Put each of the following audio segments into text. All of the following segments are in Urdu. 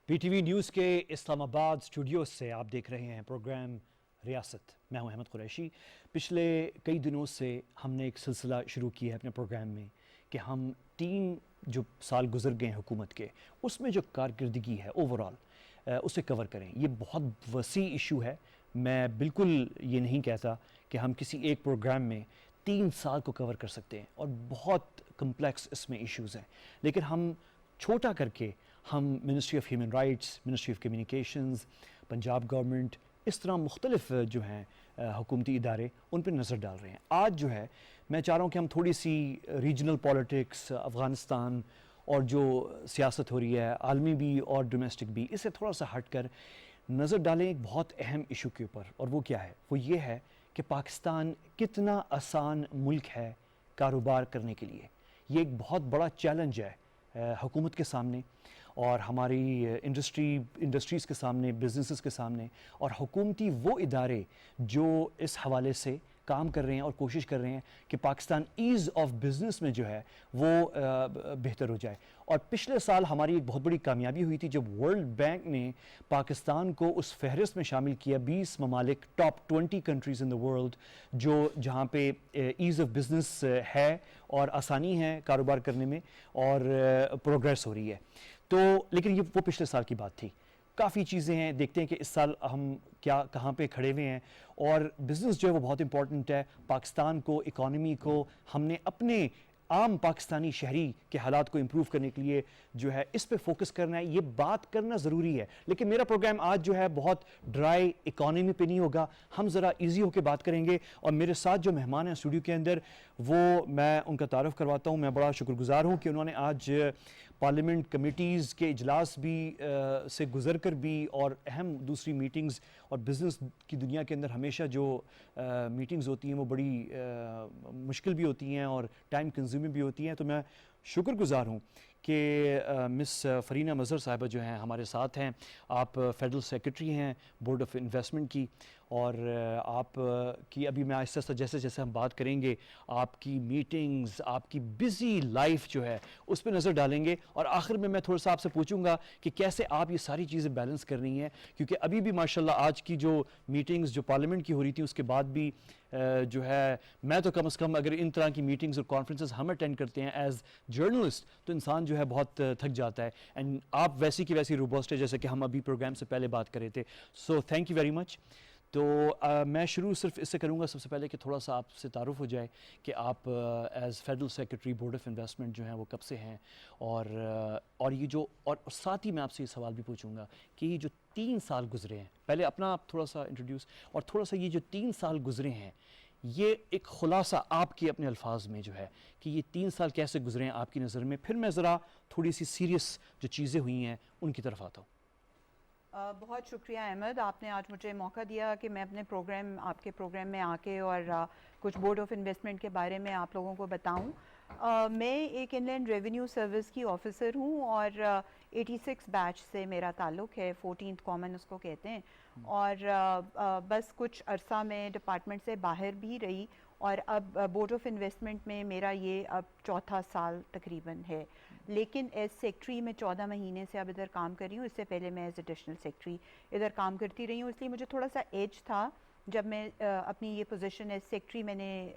پی ٹی وی نیوز کے اسلام آباد اسٹوڈیو سے آپ دیکھ رہے ہیں پروگرام ریاست. میں ہوں احمد قریشی. پچھلے کئی دنوں سے ہم نے ایک سلسلہ شروع کیا ہے اپنے پروگرام میں کہ ہم 3 جو سال گزر گئے ہیں حکومت کے، اس میں جو کارکردگی ہے اوورآل اسے کور کریں. یہ بہت وسیع ایشو ہے. میں بالکل یہ نہیں کہتا کہ ہم کسی ایک پروگرام میں 3 سال کو کور کر سکتے ہیں، اور بہت کمپلیکس اس میں ایشوز ہیں. لیکن ہم چھوٹا کر کے ہم ministry of human rights, ministry of communications, Punjab government, اس طرح مختلف جو ہیں حکومتی ادارے، ان پہ نظر ڈال رہے ہیں. آج جو ہے میں چاہ رہا ہوں کہ ہم تھوڑی سی ریجنل پالیٹکس، افغانستان اور جو سیاست ہو رہی ہے عالمی بھی اور ڈومیسٹک بھی، اسے تھوڑا سا ہٹ کر نظر ڈالیں ایک بہت اہم ایشو کے اوپر. اور وہ کیا ہے؟ وہ یہ ہے کہ پاکستان کتنا آسان ملک ہے کاروبار کرنے کے لیے. یہ ایک بہت بڑا چیلنج ہے حکومت کے سامنے، اور ہماری انڈسٹریز کے سامنے، بزنسز کے سامنے، اور حکومتی وہ ادارے جو اس حوالے سے کام کر رہے ہیں اور کوشش کر رہے ہیں کہ پاکستان ایز آف بزنس میں جو ہے وہ بہتر ہو جائے. اور پچھلے سال ہماری ایک بہت بڑی کامیابی ہوئی تھی جب ورلڈ بینک نے پاکستان کو اس فہرست میں شامل کیا 20 ممالک، top 20 countries in the world, جہاں پہ ایز آف بزنس ہے اور آسانی ہے کاروبار کرنے میں اور پروگریس ہو رہی ہے. تو لیکن یہ وہ پچھلے سال کی بات تھی. کافی چیزیں ہیں، دیکھتے ہیں کہ اس سال ہم کہاں پہ کھڑے ہوئے ہیں. اور بزنس جو ہے وہ بہت امپورٹنٹ ہے پاکستان کو، اکانومی کو. ہم نے اپنے عام پاکستانی شہری کے حالات کو امپروو کرنے کے لیے جو ہے اس پہ فوکس کرنا ہے. یہ بات کرنا ضروری ہے. لیکن میرا پروگرام آج جو ہے بہت ڈرائی اکانومی پہ نہیں ہوگا. ہم ذرا ایزی ہو کے بات کریں گے. اور میرے ساتھ جو مہمان ہیں اسٹوڈیو کے اندر، وہ میں ان کا تعارف کرواتا ہوں. میں بڑا شکر گزار ہوں کہ انہوں نے آج پارلیمنٹ کمیٹیز کے اجلاس بھی سے گزر کر بھی، اور اہم دوسری میٹنگز، اور بزنس کی دنیا کے اندر ہمیشہ جو میٹنگز ہوتی ہیں وہ بڑی مشکل بھی ہوتی ہیں اور ٹائم کنزیومنگ بھی ہوتی ہیں. تو میں شکر گزار ہوں کہ مس فرینہ مظہر صاحبہ جو ہیں ہمارے ساتھ ہیں. آپ فیڈرل سیکرٹری ہیں بورڈ آف انویسٹمنٹ کی، اور آپ کی ابھی میں آہستہ آہستہ جیسے جیسے ہم بات کریں گے آپ کی میٹنگز، آپ کی بزی لائف جو ہے اس پہ نظر ڈالیں گے. اور آخر میں تھوڑا سا آپ سے پوچھوں گا کہ کیسے آپ یہ ساری چیزیں بیلنس کر رہی ہیں، کیونکہ ابھی بھی ماشاءاللہ آج کی جو میٹنگز جو پارلیمنٹ کی ہو رہی تھی اس کے بعد بھی جو ہے میں تو کم از کم اگر ان طرح کی میٹنگز اور کانفرنسز ہم اٹینڈ کرتے ہیں ایز جرنلسٹ تو انسان جو ہے بہت تھک جاتا ہے. اینڈ آپ ویسی کی ویسی روبسٹ ہے جیسے کہ ہم ابھی پروگرام سے پہلے بات کر رہے تھے. So thank you very much. تو میں شروع صرف اس سے کروں گا سب سے پہلے کہ تھوڑا سا آپ سے تعارف ہو جائے کہ آپ as federal secretary board of investment جو ہیں وہ کب سے ہیں، اور یہ جو، اور ساتھ ہی میں آپ سے یہ سوال بھی پوچھوں گا کہ یہ جو 3 سال گزرے ہیں، پہلے اپنا آپ تھوڑا سا انٹروڈیوس، اور تھوڑا سا یہ جو 3 سال گزرے ہیں یہ ایک خلاصہ آپ کے اپنے الفاظ میں جو ہے کہ یہ 3 سال کیسے گزرے ہیں آپ کی نظر میں. پھر میں ذرا تھوڑی سی سیریس جو چیزیں ہوئی ہیں ان کی طرف آتا ہوں. بہت شکریہ احمد، آپ نے آج مجھے موقع دیا کہ میں اپنے آپ کے پروگرام میں آ کے اور کچھ بورڈ آف انویسٹمنٹ کے بارے میں آپ لوگوں کو بتاؤں. میں ایک ان لینڈ ریونیو سروس کی آفیسر ہوں، اور 86 بیچ سے میرا تعلق ہے، 14th کامن اس کو کہتے ہیں. اور بس کچھ عرصہ میں ڈپارٹمنٹ سے باہر بھی رہی، اور اب بورڈ آف انویسٹمنٹ میں میرا یہ اب 4تھا سال تقریباً ہے. لیکن ایز سیکٹری میں 14 مہینے سے اب ادھر کام کر رہی ہوں. اس سے پہلے میں ایز ایڈیشنل سیکٹری ادھر کام کرتی رہی ہوں، اس لیے مجھے تھوڑا سا ایج تھا جب میں اپنی یہ پوزیشن ایز سیکٹری میں نے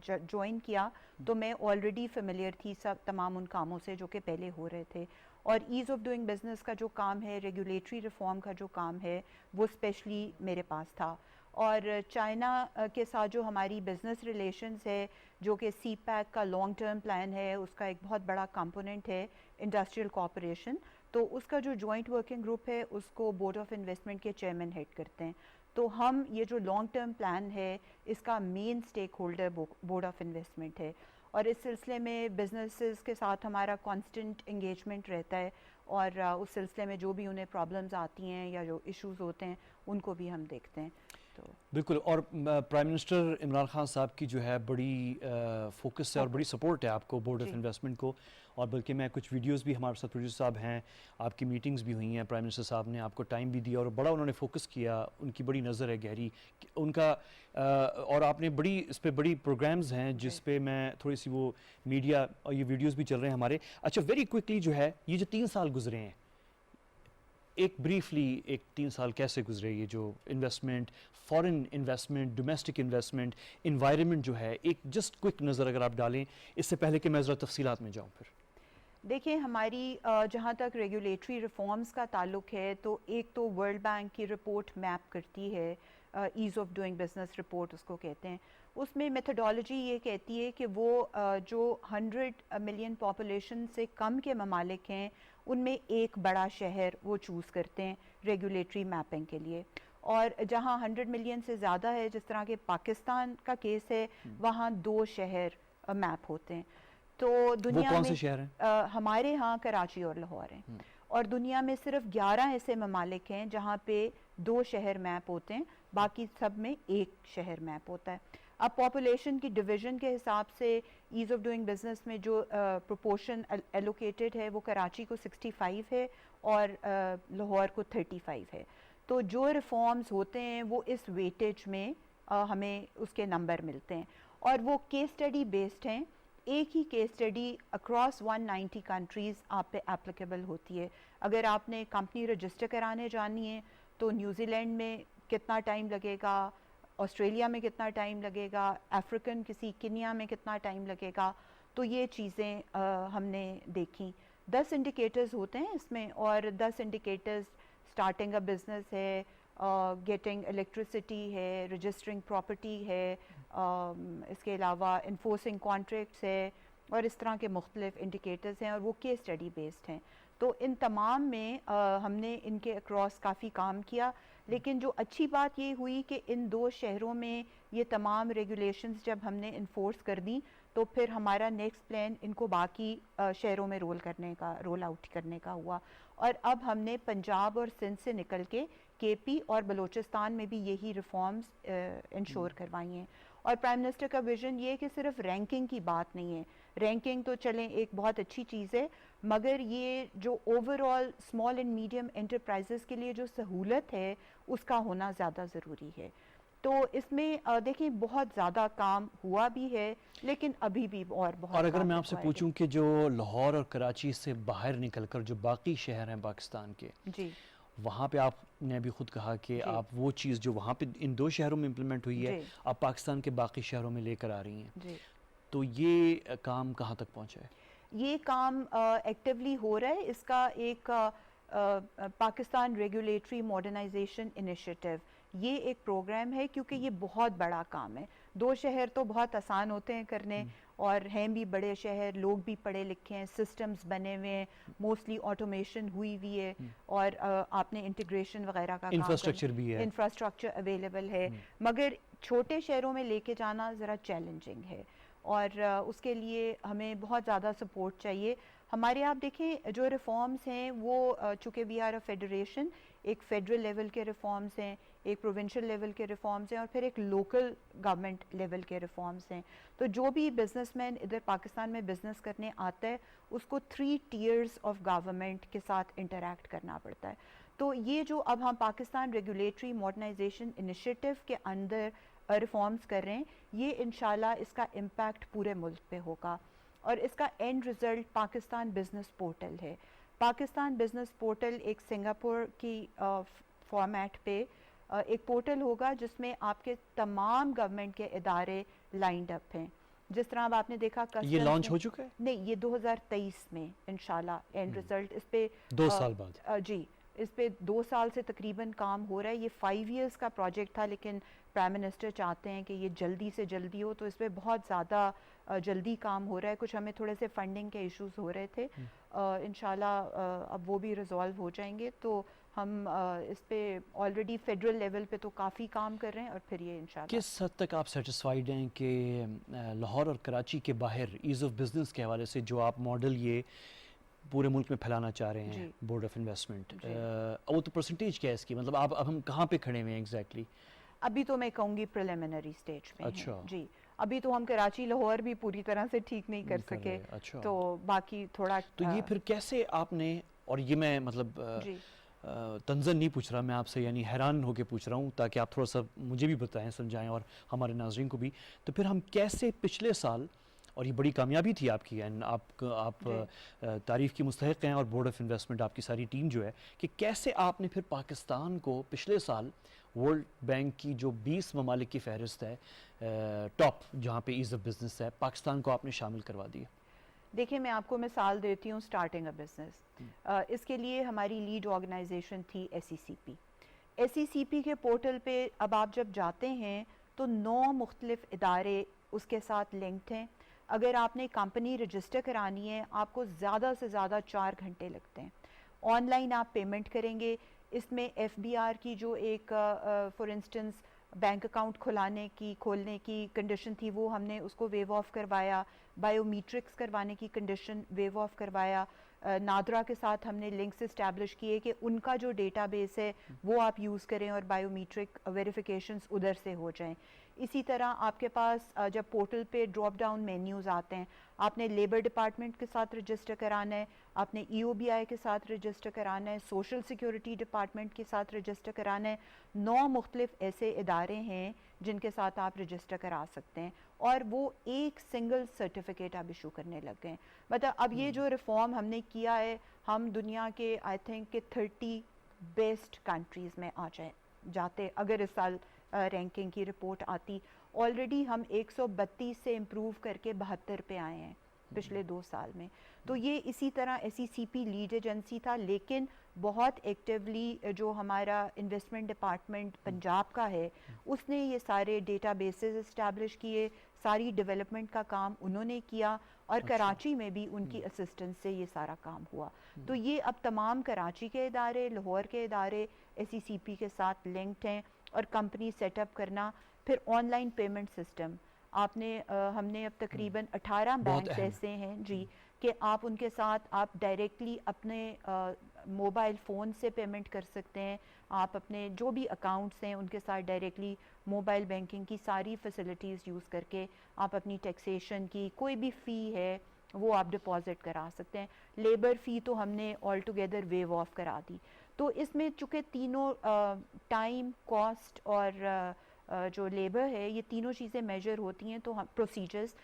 جوائن کیا تو میں آلریڈی فیملیئر تھی تمام ان کاموں سے جو کہ پہلے ہو رہے تھے. اور ایز آف ڈوئنگ بزنس کا جو کام ہے، ریگولیٹری ریفارم کا جو کام ہے، وہ اسپیشلی میرے پاس تھا. اور چائنا کے ساتھ جو ہماری بزنس ریلیشنز ہے، جو کہ سی پیک کا لانگ ٹرم پلان ہے، اس کا ایک بہت بڑا کمپوننٹ ہے انڈسٹریل کوآپریشن. تو اس کا جو جوائنٹ ورکنگ گروپ ہے اس کو بورڈ آف انویسٹمنٹ کے چیئرمین ہیڈ کرتے ہیں. تو ہم یہ جو لانگ ٹرم پلان ہے اس کا مین سٹیک ہولڈر بورڈ آف انویسٹمنٹ ہے. اور اس سلسلے میں بزنسز کے ساتھ ہمارا کانسٹنٹ انگیجمنٹ رہتا ہے، اور اس سلسلے میں جو بھی انہیں پرابلمز آتی ہیں یا جو ایشوز ہوتے ہیں ان کو بھی ہم دیکھتے ہیں. تو بالکل. اور پرائم منسٹر عمران خان صاحب کی جو ہے بڑی فوکس ہے اور بڑی سپورٹ ہے آپ کو بورڈ آف انویسٹمنٹ کو. اور بلکہ میں کچھ ویڈیوز بھی، ہمارے ساتھ پروڈیوسر صاحب ہیں، آپ کی میٹنگز بھی ہوئی ہیں، پرائم منسٹر صاحب نے آپ کو ٹائم بھی دیا اور بڑا انہوں نے فوکس کیا. ان کی بڑی نظر ہے گہری ان کا، اور آپ نے بڑی اس پہ بڑی پروگرامز ہیں جس پہ میں تھوڑی سی وہ میڈیا اور یہ ویڈیوز بھی چل رہے ہیں ہمارے. اچھا ویری کوئکلی جو ہے یہ جو 3 سال گزرے ہیں ایک بریفلی ایک 3 سال کیسے گزرے یہ جو investment, foreign investment, domestic investment, environment جو ہے، ایک جسٹ کوئک نظر اگر آپ ڈالیں اس سے پہلے کہ میں ذرا تفصیلات میں جاؤں پھر. دیکھیں ہماری جہاں تک ریگولیٹری ریفارمز کا تعلق ہے تو ایک تو ورلڈ بینک کی رپورٹ میپ کرتی ہے، ease of doing business report اس کو کہتے ہیں. اس میں میتھڈالوجی یہ کہتی ہے کہ وہ جو 100 ملین پاپولیشن سے کم کے ممالک ہیں ان میں ایک بڑا شہر وہ چوز کرتے ہیں ریگولیٹری میپنگ کے لیے، اور جہاں 100 ملین سے زیادہ ہے جس طرح کہ پاکستان کا کیس ہے وہاں 2 شہر میپ ہوتے ہیں. تو دنیا وہ کون میں سے شہر ہیں؟ ہمارے ہاں کراچی اور لاہور ہیں، اور دنیا میں صرف 11 ایسے ممالک ہیں جہاں پہ 2 شہر میپ ہوتے ہیں، باقی سب میں ایک شہر میپ ہوتا ہے. اب پاپولیشن کی ڈویژن کے حساب سے ایز آف ڈوئنگ بزنس میں جو پروپورشن ایلوکیٹڈ ہے وہ کراچی کو 65 ہے اور لاہور کو 35 ہے. تو جو ریفارمز ہوتے ہیں وہ اس ویٹیج میں ہمیں اس کے نمبر ملتے ہیں، اور وہ کیس اسٹڈی بیسڈ ہیں. ایک ہی کیس اسٹڈی اکراس 190 کنٹریز آپ پہ اپلیکیبل ہوتی ہے. اگر آپ نے کمپنی رجسٹر کرانے جانی ہے تو نیوزی لینڈ میں کتنا ٹائم لگے گا، آسٹریلیا میں کتنا ٹائم لگے گا، افریقن کسی کنیا میں کتنا ٹائم لگے گا، تو یہ چیزیں ہم نے دیکھیں. 10 انڈیکیٹرز ہوتے ہیں اس میں، اور 10 انڈیکیٹرز سٹارٹنگ اے بزنس ہے، گیٹنگ الیکٹریسٹی ہے، رجسٹرنگ پراپرٹی ہے، اس کے علاوہ انفورسنگ کانٹریکٹس ہے، اور اس طرح کے مختلف انڈیکیٹرز ہیں، اور وہ کیس اسٹڈی بیسڈ ہیں. تو ان تمام میں ہم نے ان کے اکراس کافی کام کیا. لیکن جو اچھی بات یہ ہوئی کہ ان 2 شہروں میں یہ تمام ریگولیشنز جب ہم نے انفورس کر دیں تو پھر ہمارا نیکسٹ پلان ان کو باقی شہروں میں رول آؤٹ کرنے کا ہوا. اور اب ہم نے پنجاب اور سندھ سے نکل کے کے پی اور بلوچستان میں بھی یہی ریفارمز انشور کروائی ہیں. اور پرائم منسٹر کا ویژن یہ ہے کہ صرف رینکنگ کی بات نہیں ہے، رینکنگ تو چلیں ایک بہت اچھی چیز ہے، مگر یہ جو over all small and medium enterprises کے لیے جو سہولت ہے اس کا ہونا زیادہ ضروری ہے. تو اس میں دیکھیں بہت زیادہ کام ہوا بھی ہے، لیکن ابھی بھی بہت. اور اگر میں آپ سے پوچھوں کہ جو لاہور اور کراچی سے باہر نکل کر جو باقی شہر ہیں پاکستان کے، جی وہاں پہ آپ نے بھی خود کہا کہ آپ وہ چیز جو وہاں پہ ان 2 شہروں میں امپلیمنٹ ہوئی ہے آپ پاکستان کے باقی شہروں میں لے کر آ رہی ہیں، تو یہ کام کہاں تک پہنچا ہے؟ یہ کام ایکٹیولی ہو رہا ہے. اس کا ایک پاکستان ریگولیٹری ماڈرنائزیشن انیشیٹو یہ ایک پروگرام ہے، کیونکہ یہ بہت بڑا کام ہے. 2 شہر تو بہت آسان ہوتے ہیں کرنے، اور ہیں بھی بڑے شہر، لوگ بھی پڑھے لکھے ہیں، سسٹمز بنے ہوئے ہیں، موسٹلی آٹومیشن ہوئی ہوئی ہے، اور آپ نے انٹیگریشن وغیرہ کا انفراسٹرکچر بھی ہے، انفراسٹرکچر اویلیبل ہے. مگر چھوٹے شہروں میں لے کے جانا ذرا چیلنجنگ ہے، اور اس کے لیے ہمیں بہت زیادہ سپورٹ چاہیے. ہمارے آپ دیکھیں جو ریفارمز ہیں وہ چونکہ وی آر اے فیڈریشن، ایک فیڈرل لیول کے ریفارمز ہیں، ایک پروونشل لیول کے ریفارمز ہیں، اور پھر ایک لوکل گورنمنٹ لیول کے ریفارمز ہیں. تو جو بھی بزنس مین ادھر پاکستان میں بزنس کرنے آتا ہے اس کو 3 ٹیئرز آف گورنمنٹ کے ساتھ انٹریکٹ کرنا پڑتا ہے. تو یہ جو اب ہم پاکستان ریگولیٹری ماڈرنائزیشن انیشیٹو کے اندر ریفارمز کر رہے ہیں، یہ انشاءاللہ اس کا امپیکٹ پورے ملک پہ ہوگا. اور اس کا and result Pakistan business portal ہے. پاکستان بزنس پورٹل ایک سنگاپور کی فارمیٹ پہ ایک پورٹل ہوگا جس میں آپ کے تمام گورنمنٹ کے ادارے لائنڈ اپ ہیں. جس طرح اب آپ نے دیکھا یہ لانچ ہو چکا ہے؟ نہیں، یہ 2023 میں انشاءاللہ اینڈ رزلٹ اس پہ 2 سال بعد. جی اس پہ 2 سال سے تقریباً کام ہو رہا ہے. یہ 5 ایئرس کا پروجیکٹ تھا، لیکن پرائم منسٹر چاہتے ہیں کہ یہ جلدی سے جلدی ہو، تو اس پہ بہت زیادہ جلدی کام ہو رہا ہے. کچھ ہمیں تھوڑے سے فنڈنگ کے ایشوز ہو رہے تھے، انشاءاللہ اب وہ بھی ریزالو ہو جائیں گے. تو ہم اس پہ آلریڈی فیڈرل لیول پہ تو کافی کام کر رہے ہیں، اور پھر یہ انشاءاللہ. کس حد تک آپ سیٹسفائیڈ ہیں کہ لاہور اور کراچی کے باہر ایز آف بزنس کے حوالے سے جو آپ ماڈل یہ پورے ملک میں پھیلانا چاہ رہے ہیں، بورڈ آف انویسٹمنٹ، وہ تو پرسنٹیج کیا ہے اس کی؟ مطلب آپ اب ہم کہاں پہ کھڑے ہوئے ہیں ایگزیکٹلی؟ ابھی تو میں کہوں گی پریلیمنری سٹیج میں. اچھا جی ابھی تو ہم کراچی لاہور بھی پوری طرح سے ٹھیک نہیں کر سکے، تو باقی تھوڑا. تو یہ پھر کیسے آپ نے، اور یہ میں مطلب تنزن نہیں پوچھ رہا میں آپ سے، یعنی حیران ہو کے پوچھ رہا ہوں تاکہ آپ تھوڑا سا مجھے بھی بتائیں، سمجھائیں، اور ہمارے ناظرین کو بھی. تو پھر ہم کیسے پچھلے سال اور یہ بڑی کامیابی تھی آپ کی، اینڈ آپ تعریف کی مستحق ہیں، اور بورڈ آف انویسٹمنٹ آپ کی ساری ٹیم جو ہے، کہ کیسے آپ نے پھر پاکستان کو پچھلے سال ورلڈ بینک کی جو 20 ممالک کی فہرست ہے ٹاپ جہاں پہ ایز آف بزنس ہے، پاکستان کو آپ نے شامل کروا دیا؟ دیکھیں میں آپ کو مثال دیتی ہوں اسٹارٹنگ اے بزنس. اس کے لیے ہماری لیڈ آرگنائزیشن تھی SECP. SECP کے پورٹل پہ اب آپ جب جاتے ہیں تو 9 مختلف ادارے اس کے ساتھ لنکڈ ہیں. اگر آپ نے کمپنی رجسٹر کرانی ہے آپ کو زیادہ سے زیادہ 4 گھنٹے لگتے ہیں. آن لائن آپ پیمنٹ کریں گے. اس میں FBR کی جو ایک فار انسٹنس بینک اکاؤنٹ کھولنے کی کنڈیشن تھی وہ ہم نے اس کو ویو آف کروایا. بائیو میٹرکس کروانے کی کنڈیشن ویو آف کروایا. نادرا کے ساتھ ہم نے لنکس اسٹیبلش کیے کہ ان کا جو ڈیٹا بیس ہے وہ آپ یوز کریں اور بائیو میٹرک ویریفیکیشنز ادھر سے ہو جائیں. اسی طرح آپ کے پاس جب پورٹل پہ ڈراپ ڈاؤن مینیوز آتے ہیں آپ نے لیبر ڈپارٹمنٹ کے ساتھ رجسٹر کرانا ہے, آپ نے EOBI کے ساتھ رجسٹر کرانا ہے, سوشل سیکیورٹی ڈپارٹمنٹ کے ساتھ رجسٹر کرانا ہے. 9 مختلف ایسے ادارے ہیں جن کے ساتھ آپ رجسٹر کرا سکتے ہیں اور وہ ایک سنگل سرٹیفکیٹ آپ ایشو کرنے لگ گئے. مطلب اب یہ جو ریفارم ہم نے کیا ہے ہم دنیا کے آئی تھنک کہ 30 بیسٹ کنٹریز میں جاتے اگر اس سال رینکنگ کی رپورٹ آتی. آلریڈی ہم 132 سے امپروو کر کے 72 پہ آئے ہیں پچھلے 2 سال میں. تو یہ اسی طرح SECP لیڈ ایجنسی تھا لیکن بہت ایکٹیولی جو ہمارا انویسٹمنٹ ڈپارٹمنٹ پنجاب کا ہے اس نے یہ سارے ڈیٹا بیسز اسٹیبلش کیے, ساری ڈیولپمنٹ کا کام انہوں نے کیا اور کراچی میں بھی ان کی اسسٹنس سے یہ سارا کام ہوا. تو یہ اب تمام کراچی کے ادارے, لاہور کے ادارے SECP کے ساتھ لنکڈ ہیں اور کمپنی سیٹ اپ کرنا. پھر آن لائن پیمنٹ سسٹم آپ نے ہم نے اب تقریباً 18 بینکس ایسے ہیں جی کہ آپ ان کے ساتھ آپ ڈائریکٹلی اپنے موبائل فون سے پیمنٹ کر سکتے ہیں. آپ اپنے جو بھی اکاؤنٹس ہیں ان کے ساتھ ڈائریکٹلی موبائل بینکنگ کی ساری فیسلٹیز یوز کر کے آپ اپنی ٹیکسیشن کی کوئی بھی فی ہے وہ آپ ڈپازٹ کرا سکتے ہیں. لیبر فی تو ہم نے آل ٹوگیدر ویو آف کرا دی. تو اس میں چونکہ تینوں ٹائم, کاسٹ اور جو لیبر ہے یہ تینوں چیزیں میجر ہوتی ہیں تو ہم پروسیجرز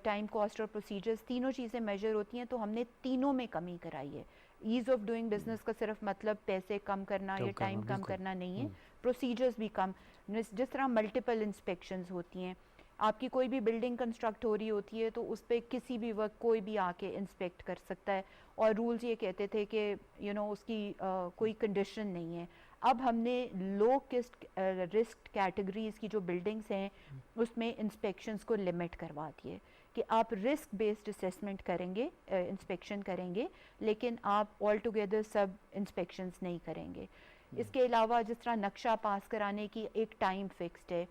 ٹائم, کاسٹ اور پروسیجرز تینوں چیزیں میجر ہوتی ہیں تو ہم نے تینوں میں کمی کرائی ہے. ایز آف ڈوئنگ بزنس کا صرف مطلب پیسے کم کرنا یا ٹائم کم کرنا نہیں ہے, پروسیجرز بھی کم. جس طرح ملٹیپل انسپیکشنز ہوتی ہیں, آپ کی کوئی بھی بلڈنگ کنسٹرکٹ ہو رہی ہوتی ہے تو اس پہ کسی بھی وقت کوئی بھی آ کے انسپیکٹ کر سکتا ہے اور رولز یہ کہتے تھے کہ اس کی کوئی کنڈیشن نہیں ہے. اب ہم نے لو رسک کیٹیگریز کی جو بلڈنگز ہیں اس میں انسپیکشنز کو لمٹ کروا دیے کہ آپ رسک بیسڈ اسیسمنٹ کریں گے, انسپیکشن کریں گے لیکن آپ آل ٹوگیدر سب انسپیکشنز نہیں کریں گے. اس کے علاوہ جس طرح نقشہ پاس کرانے کی ایک ٹائم فکسڈ ہے.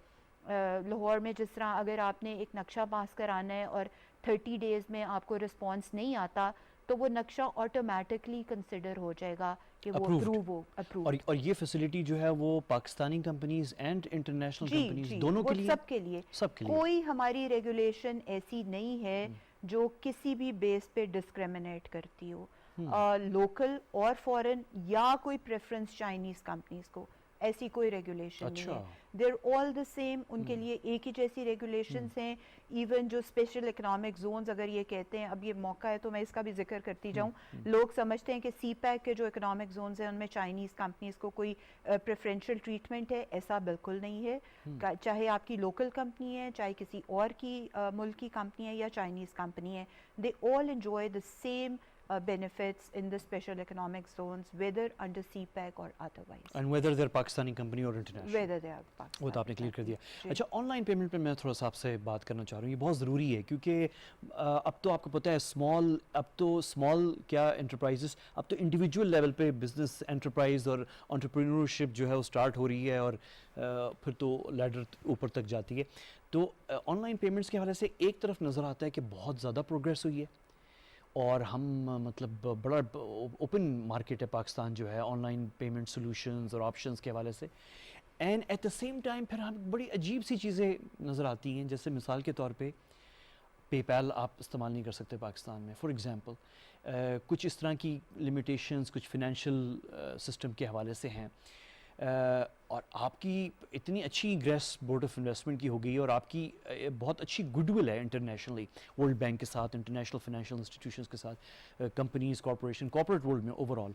لاہور میں جس طرح اگر آپ نے ایک نقشہ پاس کرانا ہے اور 30 ڈیز میں آپ کو رسپانس نہیں آتا تو وہ نقشہ آٹومیٹکلی کنسیڈر ہو جائے گا کہ وہ اپروو. اور یہ فیسلٹی جو ہے وہ Pakistani companies and international companies دونوں کے لیے, سب کے لیے, کوئی ہماری ریگولیشن ایسی نہیں ہے جو کسی بھی بیس پہ ڈسکریمنیٹ کرتی ہو, لوکل اور فورن یا کوئی پریفرنس چائنیز کمپنیز کو, ایسی کوئی ریگولیشن نہیں ہے. دیر آل دا سیم, ان کے لیے ایک ہی جیسی ریگولیشنز ہیں. ایون جو اسپیشل اکنامک زونز اگر یہ کہتے ہیں, اب یہ موقع ہے تو میں اس کا بھی ذکر کرتی جاؤں, لوگ سمجھتے ہیں کہ CPEC کے جو اکنامک زونز ہیں ان میں چائنیز کمپنیز کو کوئی پریفرینشیل ٹریٹمنٹ ہے, ایسا بالکل نہیں ہے. چاہے آپ کی لوکل کمپنی ہے, چاہے کسی اور کی ملک کی کمپنی ہے یا چائنیز کمپنی ہے, they all enjoy the same benefits in the special economic zones whether under CPEC or otherwise. And whether they're Pakistani company or international. Whether they are Pakistani. وہ تو آپ نے کلیئر کر دیا. اچھا, آن لائن پیمنٹ پہ میں تھوڑا سا آپ سے بات کرنا چاہ رہا ہوں, یہ بہت ضروری ہے کیونکہ اب تو آپ کو پتہ ہے اسمال کیا انٹرپرائزز, اب تو انڈیویجول لیول پہ بزنس انٹرپرائز اور انٹرپرینورشپ جو ہے وہ اسٹارٹ ہو رہی ہے اور پھر تو لیڈر اوپر تک جاتی ہے. تو آن لائن پیمنٹس کے حوالے سے ایک طرف نظر آتا ہے کہ بہت زیادہ پروگریس ہوئی ہے اور ہم مطلب بڑا اوپن مارکیٹ ہے پاکستان جو ہے آن لائن پیمنٹ سولوشنز اور آپشنز کے حوالے سے. And at the same time پھر ہم بڑی عجیب سی چیزیں نظر آتی ہیں, جیسے مثال کے طور پہ پے پیل آپ استعمال نہیں کر سکتے پاکستان میں فار ایگزامپل. کچھ اس طرح کی لمیٹیشنز کچھ فنینشیل سسٹم کے حوالے سے ہیں. اور آپ کی اتنی اچھی گریس بورڈ آف انویسٹمنٹ کی ہو گئی اور آپ کی بہت اچھی گڈ ول ہے انٹرنیشنلی ورلڈ بینک کے ساتھ, انٹرنیشنل فائنینشیل انسٹیٹیوشنس کے ساتھ, کمپنیز, کارپوریشن, کارپوریٹ ورلڈ میں اوور آل.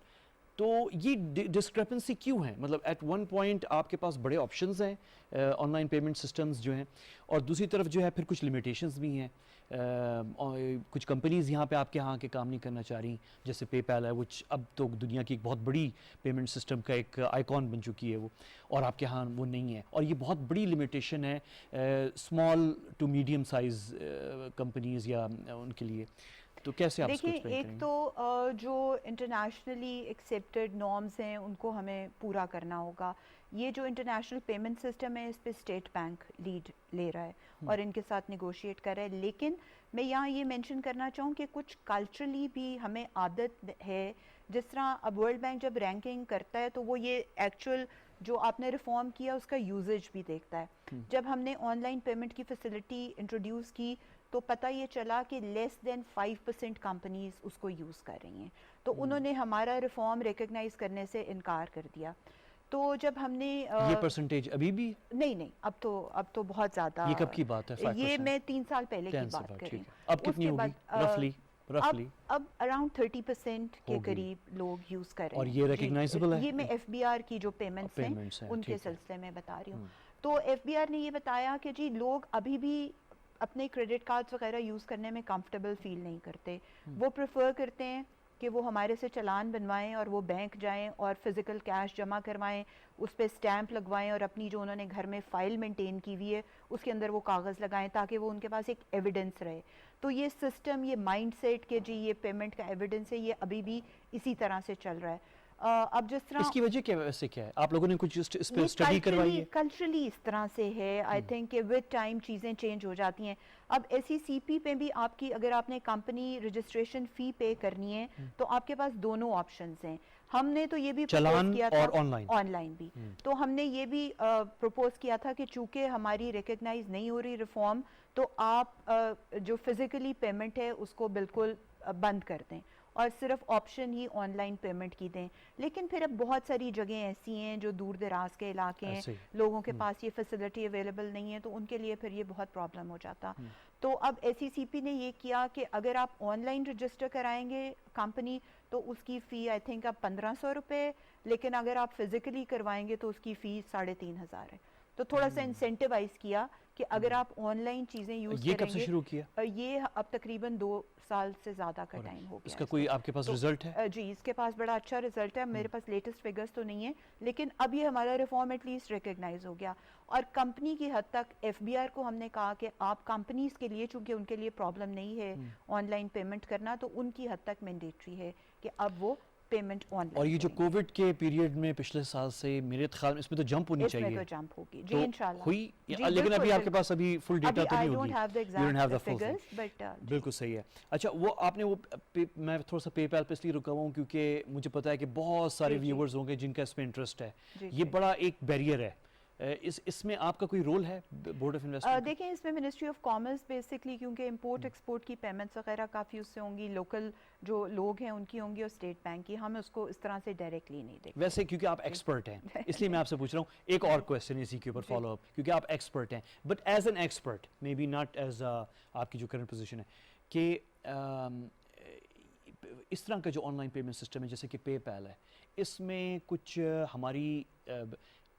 تو یہ ڈسکرپنسی کیوں ہے؟ مطلب ایٹ ون پوائنٹ آپ کے پاس بڑے آپشنز ہیں آن لائن پیمنٹ سسٹمز جو ہیں, اور دوسری طرف جو ہے پھر کچھ لمیٹیشنز بھی ہیں. کچھ کمپنیز یہاں پہ آپ کے یہاں کے کام نہیں کرنا چاہ رہی, جیسے پے پیل ہے, وچ اب تو دنیا کی ایک بہت بڑی پیمنٹ سسٹم کا ایک آئیکن بن چکی ہے وہ, اور آپ کے یہاں وہ نہیں ہے, اور یہ بہت بڑی لمیٹیشن ہے small to medium size companies یا ان کے لیے. تو کیسے آپ اس کو دیکھیں, ایک تو جو انٹرنیشنلی ایکسیپٹیڈ نارمز ہیں ان کو ہمیں پورا کرنا ہوگا. یہ جو انٹرنیشنل پیمنٹ سسٹم ہے اس پہ اسٹیٹ بینک لیڈ لے رہا ہے اور ان کے ساتھ نیگوشیٹ کر رہا ہے. لیکن میں یہاں یہ مینشن کرنا چاہوں کہ کچھ کلچرلی بھی ہمیں عادت ہے, جس طرح اب ورلڈ بینک جب رینکنگ کرتا ہے تو وہ یہ ایکچوئل جو آپ نے ریفارم کیا اس کا یوزیج بھی دیکھتا ہے. جب ہم نے آن لائن پیمنٹ کی فیسلٹی انٹروڈیوس کی تو پتہ یہ چلا کہ لیس دین 5% کمپنیز اس کو یوز کر رہی ہیں, تو انہوں نے ہمارا ریفارم ریکگنائز کرنے سے انکار کر دیا. تو جب ہم نے یہ پرسنٹیج ابھی بھی نہیں, اب تو بہت زیادہ. یہ کب کی بات ہے؟ 5%؟ یہ میں 3 سال پہلے کی بات کر رہی ہوں. اب کتنی ہوگی رفلی؟ اب اراؤنڈ 30% کے قریب لوگ یوز کر رہے ہیں. اور یہ ریکگنائزبل ہے؟ یہ میں ایف بی آر کی جو پیمنٹس ہیں ان کے سلسلے میں بتا رہی ہوں. تو ایف بی آر نے یہ بتایا کہ جی لوگ ابھی بھی اپنے کریڈٹ کارڈز وغیرہ یوز کرنے میں کمفرٹیبل فیل نہیں کرتے. وہ پریفر کرتے ہیں کہ وہ ہمارے سے چلان بنوائیں اور وہ بینک جائیں اور فزیکل کیش جمع کروائیں, اس پہ اسٹیمپ لگوائیں اور اپنی جو انہوں نے گھر میں فائل مینٹین کی ہوئی ہے اس کے اندر وہ کاغذ لگائیں تاکہ وہ ان کے پاس ایک ایویڈنس رہے. تو یہ سسٹم, یہ مائنڈ سیٹ کہ جی یہ پیمنٹ کا ایویڈنس ہے, یہ ابھی بھی اسی طرح سے چل رہا ہے. اب جس طرح اس کی وجہ کیا ہے؟ آپ لوگوں نے کچھ اس پہ اسٹڈی کروائی ہے؟ کلچرلی اس طرح سے ہے. آئی تھنک کہ ود ٹائم چیزیں چینج ہو جاتی ہیں. اب ایس ای سی پی پہ بھی آپ کی اگر آپ نے کمپنی رجسٹریشن فی پے کرنی ہے تو آپ کے پاس دونوں آپشنز ہیں. ہم نے تو یہ بھی پروپوز کیا تھا آن لائن بھی, تو ہم نے یہ بھی پروپوز کیا تھا کہ چونکہ ہماری ریکگنائز نہیں ہو رہی ریفارم, تو آپ جو فزیکلی پیمنٹ ہے اس کو بالکل بند کر دیں اور صرف option he on line payment کی دیں. لیکن پھر اب بہت ساری جگہیں ایسی ہیں جو دور دراز کے علاقے ہیں, لوگوں کے پاس یہ فیسلٹی اویلیبل نہیں ہے, تو ان کے لیے پھر یہ بہت پرابلم ہو جاتا. تو اب ایس ای سی پی نے یہ کیا کہ اگر آپ آن لائن رجسٹر کرائیں گے کمپنی تو اس کی فی آئی تھنک اب 1500 روپے, لیکن اگر آپ فزیکلی کروائیں گے تو اس کی فی 3500 ہے. تو تھوڑا سا انسینٹیوائز کیا کہ اگر آپ آن لائن چیزیں یوز کریں گے. یہ کب سے شروع کیا؟ یہ اب تقریباً 2 سال سے زیادہ کا ٹائم ہو گیا. اس کا کوئی آپ کے پاس رزلٹ ہے؟ جی, اس کے پاس بڑا اچھا رزلٹ ہے. میرے پاس لیٹسٹ فگرز تو نہیں ہے, لیکن اب یہ ہمارا ریفارم ایٹ لیسٹ ریکگنائز ہو گیا. اور کمپنی کی حد تک ایف بی آر کو ہم نے کہا کہ آپ کمپنیز کے لیے, چونکہ ان کے لیے پرابلم نہیں ہے آن لائن پیمنٹ کرنا, تو ان کی حد تک مینڈیٹری ہے کہ اب وہ پیمنٹ آن لائن. اور یہ جو کووڈ کے پیریڈ میں پچھلے سال سے میرے خیال میں اس میں تو جمپ ہونی چاہیے. اس میں تو جمپ ہوگی جی انشاءاللہ ہوئی, لیکن ابھی آپ کے پاس ابھی فل ڈیٹا تو نہیں ہوگی. You don't have the figures, but بالکل صحیح ہے. اچھا, وہ آپ نے وہ میں تھوڑا سا پے پیل پہ اس لیے رکا ہوا ہوں کیونکہ مجھے پتا ہے کہ بہت سارے ویورز ہوں گے جن کا اس میں انٹرسٹ ہے. یہ بڑا ایک بیریئر ہے. اس میں آپ کا کوئی رول ہے بورڈ آف انویسٹمنٹ؟ دیکھیں, اس میں منسٹری آف کامرس بیسکلی, کیونکہ امپورٹ ایکسپورٹ کی پیمنٹس وغیرہ کافی اس سے ہوں گی, لوکل جو لوگ ہیں ان کی ہوں گی, اور اسٹیٹ بینک کی. ہم اس کو اس طرح سے ڈائریکٹلی نہیں دیکھتے. ویسے کیونکہ آپ ایکسپرٹ ہیں اس لیے میں آپ سے پوچھ رہا ہوں. ایک اور کویسچن اسی کے اوپر فالو اپ, کیونکہ آپ ایکسپرٹ ہیں, but as an expert, may be not as آپ کی جو کرنٹ پوزیشن ہے, کہ اس طرح کا جو آن لائن پیمنٹ سسٹم ہے جیسے کہ پے پیل ہے, اس میں کچھ ہماری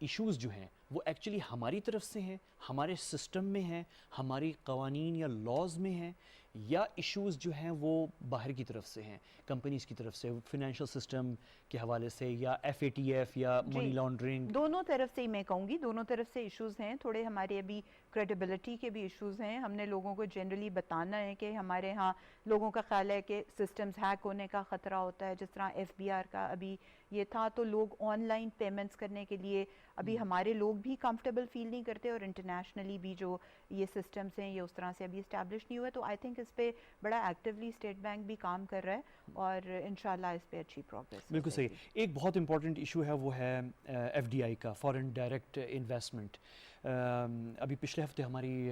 ایشوز جو ہیں وہ ایکچولی ہماری طرف سے ہیں, ہمارے سسٹم میں ہیں, ہماری قوانین یا لاز میں ہیں, یا ایشوز جو ہیں وہ باہر کی طرف سے ہیں, کمپنیز کی طرف سے, فائنینشیل سسٹم کے حوالے سے, یا ایف اے ٹی ایف یا منی لانڈرنگ؟ دونوں طرف سے ہی میں کہوں گی, دونوں طرف سے ایشوز ہیں. تھوڑے ہمارے ابھی کریڈیبلٹی کے بھی ایشوز ہیں. ہم نے لوگوں کو جنرلی بتانا ہے کہ ہمارے ہاں لوگوں کا خیال ہے کہ سسٹمز ہیک ہونے کا خطرہ ہوتا ہے, جس طرح ایف بی آر کا ابھی یہ تھا, تو لوگ آن لائن پیمنٹس کرنے کے لیے ابھی ہمارے لوگ بھی کمفرٹیبل فیل نہیں کرتے, اور انٹرنیشنلی بھی جو یہ سسٹمز ہیں یہ اس طرح سے ابھی اسٹیبلش نہیں ہوئے. تو آئی تھنک اس پہ بڑا ایکٹیولی اسٹیٹ بینک بھی کام کر رہا ہے, اور انشاءاللہ اس پہ اچھی پروگریس. بالکل صحیح. ایک بہت امپورٹنٹ ایشو ہے, وہ ہے ایف ڈی آئی کا, فارن ڈائریکٹ انویسٹمنٹ. ابھی پچھلے ہفتے ہماری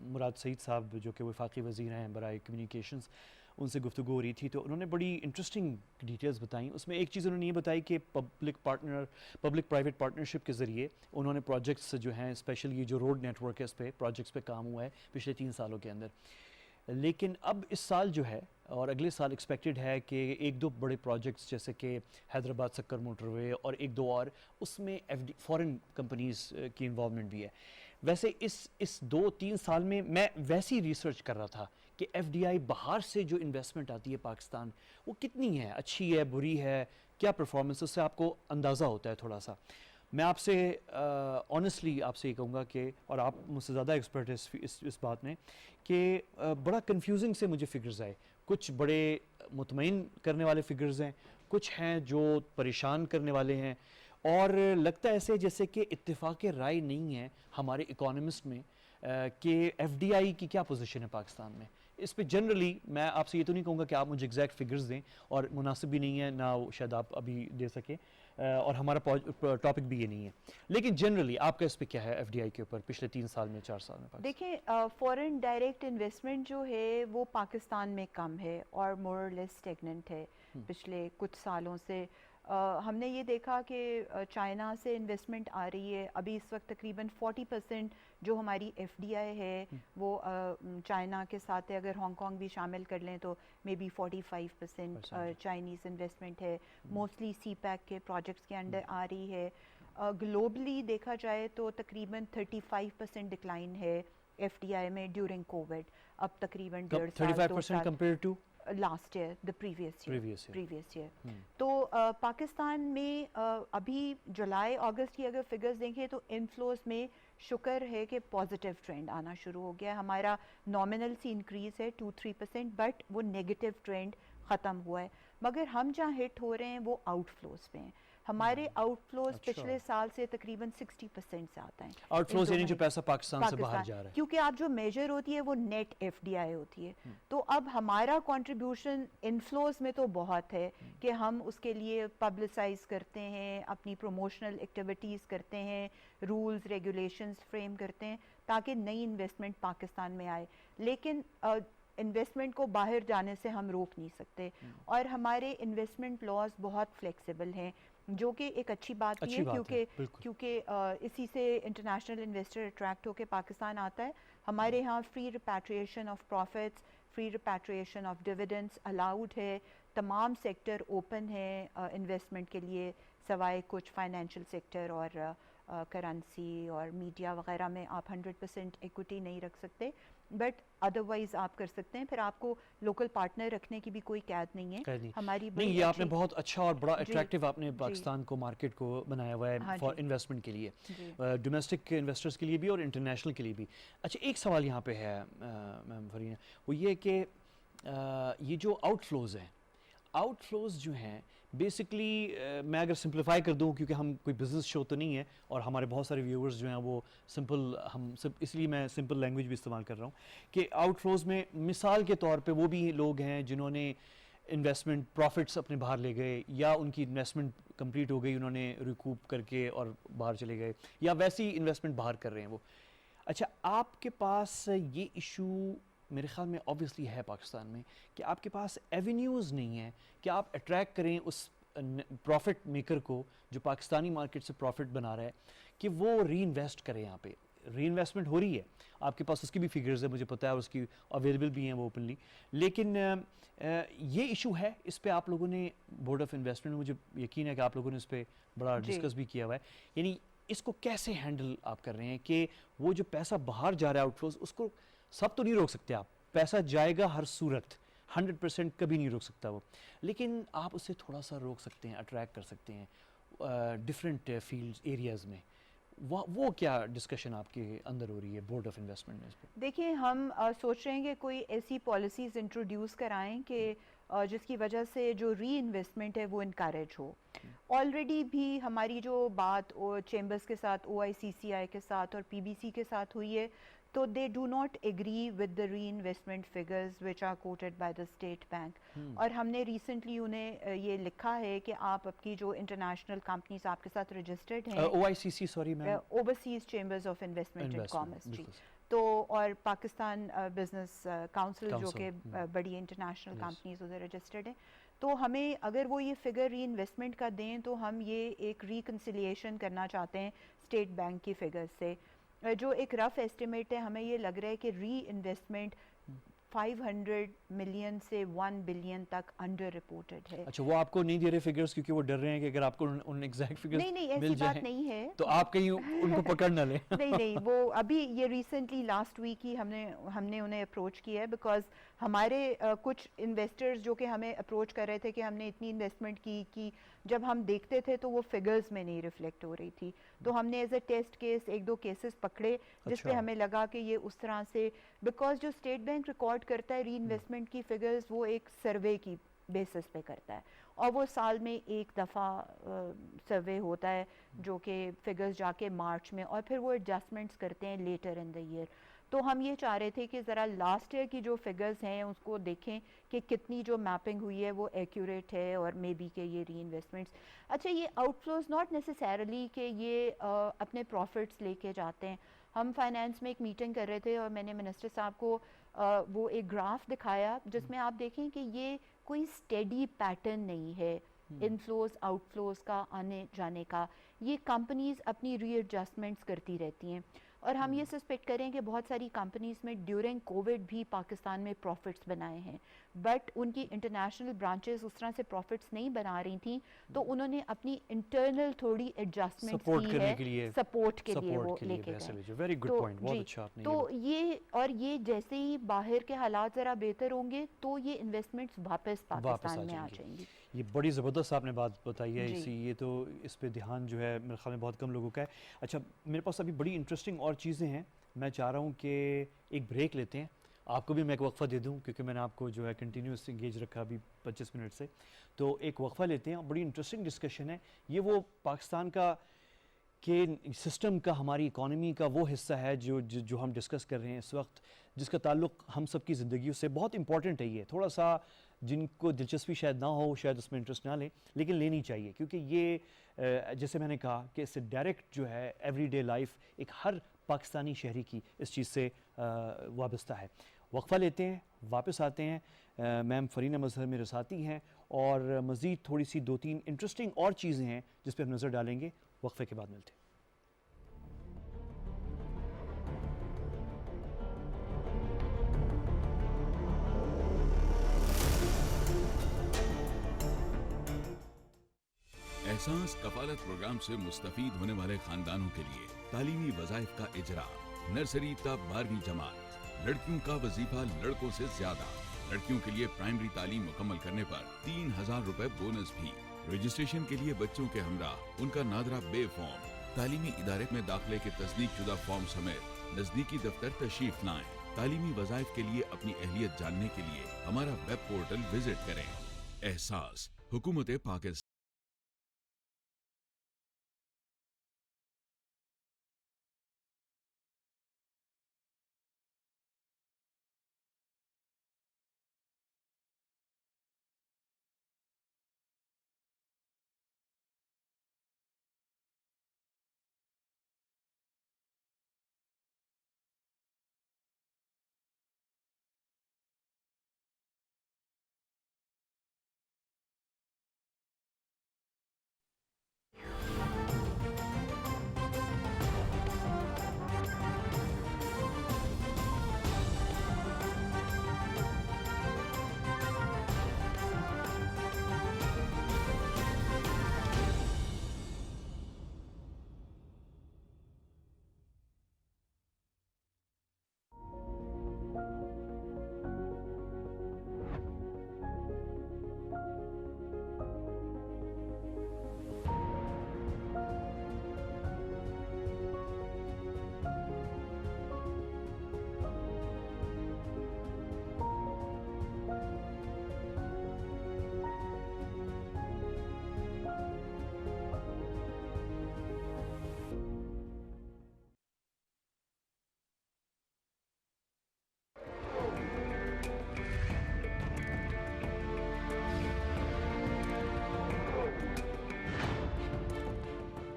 مراد سعید صاحب جو کہ وفاقی وزیر ہیں برائے کمیونیکیشنز, ان سے گفتگو ہو رہی تھی تو انہوں نے بڑی انٹرسٹنگ ڈیٹیلز بتائیں. اس میں ایک چیز انہوں نے یہ بتائی کہ پبلک پرائیویٹ پارٹنرشپ کے ذریعے انہوں نے پروجیکٹس جو ہیں اسپیشل یہ جو روڈ نیٹ ورک ہے اس پہ پروجیکٹس پہ کام ہوا ہے پچھلے 3 سالوں کے اندر. لیکن اب اس سال جو ہے اور اگلے سال ایکسپیکٹڈ ہے کہ 1-2 بڑے پروجیکٹس جیسے کہ حیدرآباد سکر موٹر وے اور 1-2 اور اس میں فورن کمپنیز کی انوالومنٹ بھی ہے. ویسے اس 2-3 سال میں ویسی ریسرچ کر رہا تھا کہ ایف ڈی آئی باہر سے جو انویسٹمنٹ آتی ہے پاکستان وہ کتنی ہے, اچھی ہے, بری ہے, کیا پرفارمنس, اس سے آپ کو اندازہ ہوتا ہے تھوڑا سا. میں آپ سے آنیسٹلی آپ سے یہ کہوں گا کہ اور آپ مجھ سے زیادہ ایکسپرٹ ہے اس بات میں کہ بڑا کنفیوزنگ سے مجھے فگرز آئے. کچھ بڑے مطمئن کرنے والے فگرز ہیں, کچھ ہیں جو پریشان کرنے والے ہیں, اور لگتا ہے ایسے جیسے کہ اتفاق رائے نہیں ہے ہمارے اکانومسٹ میں کہ ایف ڈی آئی کی کیا پوزیشن ہے پاکستان میں. اس پہ جنرلی میں آپ سے یہ تو نہیں کہوں گا کہ آپ مجھے ایگزیکٹ فگرز دیں, اور مناسب بھی نہیں ہے نہ شاید آپ ابھی دے سکیں, اور ہمارا ٹاپک بھی یہ نہیں ہے, لیکن جنرلی آپ کا اس پہ کیا ہے ایف ڈی آئی کے اوپر پچھلے 3 سال میں 4 سال میں؟ دیکھیں فورن ڈائریکٹ انویسٹمنٹ جو ہے وہ پاکستان میں کم ہے اور مور لیس اسٹیگننٹ ہے پچھلے کچھ سالوں سے. ہم نے یہ دیکھا کہ چائنا سے انویسٹمنٹ آ رہی ہے. ابھی اس وقت تقریباً 40% جو ہماری ایف ڈی آئی ہے وہ چائنا کے ساتھ ہے. اگر ہانگ کانگ بھی شامل کر لیں تو مے بی 45% چائنیز انویسٹمنٹ ہے. موسٹلی سی پیک کے پروجیکٹس کے انڈر آ رہی ہے. گلوبلی دیکھا جائے تو تقریباً 35% ڈکلائن ہے ایف ڈی آئی میں ڈیورنگ کووڈ. اب تقریباً 1.5 سال compare to last year the previous year. تو پاکستان میں ابھی جولائی اگست کی اگر فگرز دیکھیں تو انفلوز میں شکر ہے کہ پازیٹیو ٹرینڈ آنا شروع ہو گیا ہے. ہمارا نامنل سی انکریز ہے 2-3%, بٹ وہ نیگیٹو ٹرینڈ ختم ہوا ہے. مگر ہم جہاں ہٹ ہو رہے ہیں وہ آؤٹ فلوز پہ ہیں. ہمارے آؤٹ فلوز پچھلے سال سے تقریباً 60% زیادہ ہیں. آؤٹ فلوز یعنی جو پیسہ پاکستان سے باہر جا رہا ہے, کیونکہ آپ جو میجر ہوتی ہے وہ نیٹ ایف ڈی آئی ہوتی ہے. تو اب ہمارا کنٹریبیوشن انفلوز میں تو بہت ہے کہ ہم اس کے لیے پبلسائز کرتے ہیں, اپنی پروموشنل ایکٹیویٹیز کرتے ہیں, رولز ریگولیشنز فریم کرتے ہیں تاکہ نئی انویسٹمنٹ پاکستان میں آئے. لیکن انویسٹمنٹ کو باہر جانے سے ہم روک نہیں سکتے, اور ہمارے انویسٹمنٹ لاز بہت فلیکسیبل ہیں, جو کہ ایک اچھی بات بھی ہے کیونکہ اسی سے انٹرنیشنل انویسٹر اٹریکٹ ہو کے پاکستان آتا ہے. ہمارے یہاں free repatriation of profits, free repatriation of dividends allowed ہے. تمام سیکٹر اوپن ہے انویسٹمنٹ کے لیے, سوائے کچھ فائنینشیل سیکٹر اور کرنسی اور میڈیا وغیرہ میں آپ 100% ایکوٹی نہیں رکھ سکتے, بٹ ادروائز آپ کر سکتے ہیں. پھر آپ کو لوکل پارٹنر رکھنے کی بھی کوئی قید نہیں ہے. ہماری نہیں, یہ آپ نے بہت اچھا اور بڑا اٹریکٹیو آپ نے پاکستان کو مارکیٹ کو بنایا ہوا ہے فار انویسٹمنٹ کے لیے, ڈومیسٹک انویسٹرز کے لیے بھی اور انٹرنیشنل کے لیے بھی. اچھا, ایک سوال یہاں پہ ہے میم فرینہ, وہ یہ کہ یہ جو آؤٹ فلوز ہیں, آؤٹ فلوز جو ہیں بیسکلی میں اگر سمپلیفائی کر دوں, کیونکہ ہم کوئی بزنس شو تو نہیں ہے اور ہمارے بہت سارے ویورز جو ہیں وہ سمپل, اس لیے میں سمپل لینگویج بھی استعمال کر رہا ہوں کہ آؤٹ فلوز میں مثال کے طور پہ وہ بھی لوگ ہیں جنہوں نے انویسٹمنٹ پروفٹس اپنے باہر لے گئے, یا ان کی انویسٹمنٹ کمپلیٹ ہو گئی, انہوں نے ریکوپ کر کے اور باہر چلے گئے, یا ویسی انویسٹمنٹ باہر کر رہے ہیں وہ. اچھا, آپ کے پاس یہ ایشو میرے خیال میں آبویسلی ہے پاکستان میں کہ آپ کے پاس ایونیوز نہیں ہیں کہ آپ اٹریکٹ کریں اس پروفٹ میکر کو جو پاکستانی مارکیٹ سے پروفٹ بنا رہا ہے کہ وہ ری انویسٹ کرے. یہاں پہ ری انویسٹمنٹ ہو رہی ہے, آپ کے پاس اس کی بھی فگرز ہے مجھے پتہ ہے, اور اس کی اویلیبل بھی ہیں وہ اوپنلی, لیکن یہ ایشو ہے. اس پہ آپ لوگوں نے بورڈ آف انویسٹمنٹ, مجھے یقین ہے کہ آپ لوگوں نے اس پہ بڑا ڈسکس بھی کیا ہوا ہے, یعنی اس کو کیسے ہینڈل آپ کر رہے ہیں کہ وہ جو پیسہ باہر جا رہا ہے آؤٹ فلوز, اس کو سب تو نہیں روک سکتے آپ, پیسہ جائے گا ہر صورت, 100% کبھی نہیں روک سکتا وہ, لیکن آپ اسے تھوڑا سا روک سکتے ہیں, اٹریکٹ کر سکتے ہیں ڈفرینٹ فیلڈز ایریاز میں. وہ کیا ڈسکشن آپ کے اندر ہو رہی ہے بورڈ آف انویسٹمنٹ میں اس پہ؟ دیکھیں, ہم سوچ رہے ہیں کہ کوئی ایسی پالیسیز انٹروڈیوس کرائیں کہ جس کی وجہ سے جو ری انویسٹمنٹ ہے وہ انکریج ہو. آلریڈی بھی ہماری جو بات چیمبرز کے ساتھ, OICCI کے ساتھ اور PBC کے ساتھ ہوئی ہے, تو they do not agree with the reinvestment figures which are quoted by the state bank. اور ہم نے ریسنٹلی انہیں یہ لکھا ہے کہ آپ کی جو انٹرنیشنل کمپنیز آپ کے ساتھ رجسٹرڈ ہیں, OICC, sorry ma'am, Overseas Chambers of Investment and Commerce, جی, تو اور پاکستان بزنس کاؤنسل جو کہ Council, بڑی انٹرنیشنل Yes. کمپنیز ادھر رجسٹرڈ ہیں، تو ہمیں اگر وہ یہ فگر ری انویسٹمنٹ کا دیں تو ہم یہ ایک ریکنسیلیشن کرنا چاہتے ہیں اسٹیٹ بینک کی فگر سے. جو ایک رف ایسٹیمیٹ ہے، ہمیں یہ لگ رہا ہے کہ ری انویسٹمنٹ 500 ملین سے 1 بلین تک انڈر رپورٹڈ ہے. اچھا وہ آپ کو نہیں دے رہے فگرز کیونکہ وہ ڈر رہے ہیں کہ اگر آپ کو ان ایگزیکٹ فگرز نہیں مل ایسی جائیں بات نہیں ہے. تو آپ کہیں ان کو پکڑ نہ لیں. نہیں وہ ابھی یہ ریسنٹلی لاسٹ ویک ہی ہم نے انہیں اپروچ کیا ہے، بیکاز ہمارے کچھ انویسٹرز جو کہ ہمیں اپروچ کر رہے تھے کہ ہم نے اتنی انویسٹمنٹ کی جب ہم دیکھتے تھے تو وہ فگرز میں نہیں ریفلیکٹ ہو رہی تھی، تو ہم نے as a test case 1-2 cases پکڑے جس پہ ہمیں لگا کہ یہ اس طرح سے، بیکاز جو اسٹیٹ بینک ریکارڈ کرتا ہے ری انویسٹمنٹ کی فگرز وہ ایک سروے کی بیسس پہ کرتا ہے، اور وہ سال میں ایک دفعہ سروے ہوتا ہے جو کہ فگرز جا کے مارچ میں، اور پھر وہ ایڈجسٹمنٹس کرتے ہیں لیٹر ان دا ایئر. تو ہم یہ چاہ رہے تھے کہ ذرا لاسٹ ایئر کی جو فگرز ہیں اس کو دیکھیں کہ کتنی جو میپنگ ہوئی ہے وہ ایکوریٹ ہے، اور مے بی کہ یہ ری انویسٹمنٹس. اچھا یہ آؤٹ فلوز ناٹ نیسسریلی کہ یہ اپنے پروفٹس لے کے جاتے ہیں. ہم فائنانس میں ایک میٹنگ کر رہے تھے اور میں نے منسٹر صاحب کو وہ ایک گراف دکھایا جس میں آپ دیکھیں کہ یہ کوئی اسٹیڈی پیٹرن نہیں ہے انفلوز آؤٹ فلوز کا آنے جانے کا. یہ کمپنیز اپنی ری ایڈجسٹمنٹس کرتی رہتی ہیں، اور ہم یہ سسپیکٹ کریں کہ بہت ساری کمپنیز میں ڈیورنگ کووڈ بھی پاکستان میں پروفٹس بنائے ہیں، بٹ ان کی انٹرنیشنل برانچز اس طرح سے پروفٹس نہیں بنا رہی تھیں، تو انہوں نے اپنی انٹرنل تھوڑی ایڈجسٹمنٹ کی ہے سپورٹ کے لیے وہ لے کے گئے. تو یہ جیسے ہی باہر کے حالات ذرا بہتر ہوں گے تو یہ انویسٹمنٹس واپس پاکستان میں آ جائیں گی. یہ بڑی زبردست آپ نے بات بتائی ہے، یہ تو اس پہ دھیان جو ہے میرے خیال میں بہت کم لوگوں کا ہے. اچھا میرے پاس ابھی بڑی انٹرسٹنگ اور چیزیں ہیں، میں چاہ رہا ہوں کہ ایک بریک لیتے ہیں. آپ کو بھی میں ایک وقفہ دے دوں کیونکہ میں نے آپ کو جو ہے کنٹینیوس انگیج رکھا ابھی 25 منٹ سے، تو ایک وقفہ لیتے ہیں. بڑی انٹرسٹنگ ڈسکشن ہے یہ، وہ پاکستان کا کہ سسٹم کا، ہماری اکانومی کا وہ حصہ ہے جو ہم ڈسکس کر رہے ہیں اس وقت، جس کا تعلق ہم سب کی زندگیوں سے بہت امپورٹنٹ ہے. یہ تھوڑا سا جن کو دلچسپی شاید نہ ہو شاید اس میں انٹرسٹ نہ لیں، لیکن لینی چاہیے کیونکہ یہ جیسے میں نے کہا کہ اس سے ڈائریکٹ جو ہے ایوری ڈے لائف ایک ہر پاکستانی شہری کی اس چیز سے وابستہ ہے. وقفہ لیتے ہیں، واپس آتے ہیں. میم فرینہ مظہر میرے ساتھی ہیں اور مزید تھوڑی سی 2-3 انٹرسٹنگ اور چیزیں ہیں جس پہ ہم نظر ڈالیں گے. وقفے کے بعد ملتے ہیں. احساس کفالت پروگرام سے مستفید ہونے والے خاندانوں کے لیے تعلیمی وظائف کا اجرا. نرسری تا 12ویں جماعت، لڑکیوں کا وظیفہ لڑکوں سے زیادہ. لڑکیوں کے لیے پرائمری تعلیم مکمل کرنے پر 3000 روپے بونس بھی. رجسٹریشن کے لیے بچوں کے ہمراہ ان کا نادرہ بے فارم. تعلیمی ادارے میں داخلے کے تصدیق شدہ فارم سمیت نزدیکی دفتر تشریف لائیں. تعلیمی وظائف کے لیے اپنی اہلیت جاننے کے لیے ہمارا ویب پورٹل وزٹ کریں. احساس حکومت پاکستان.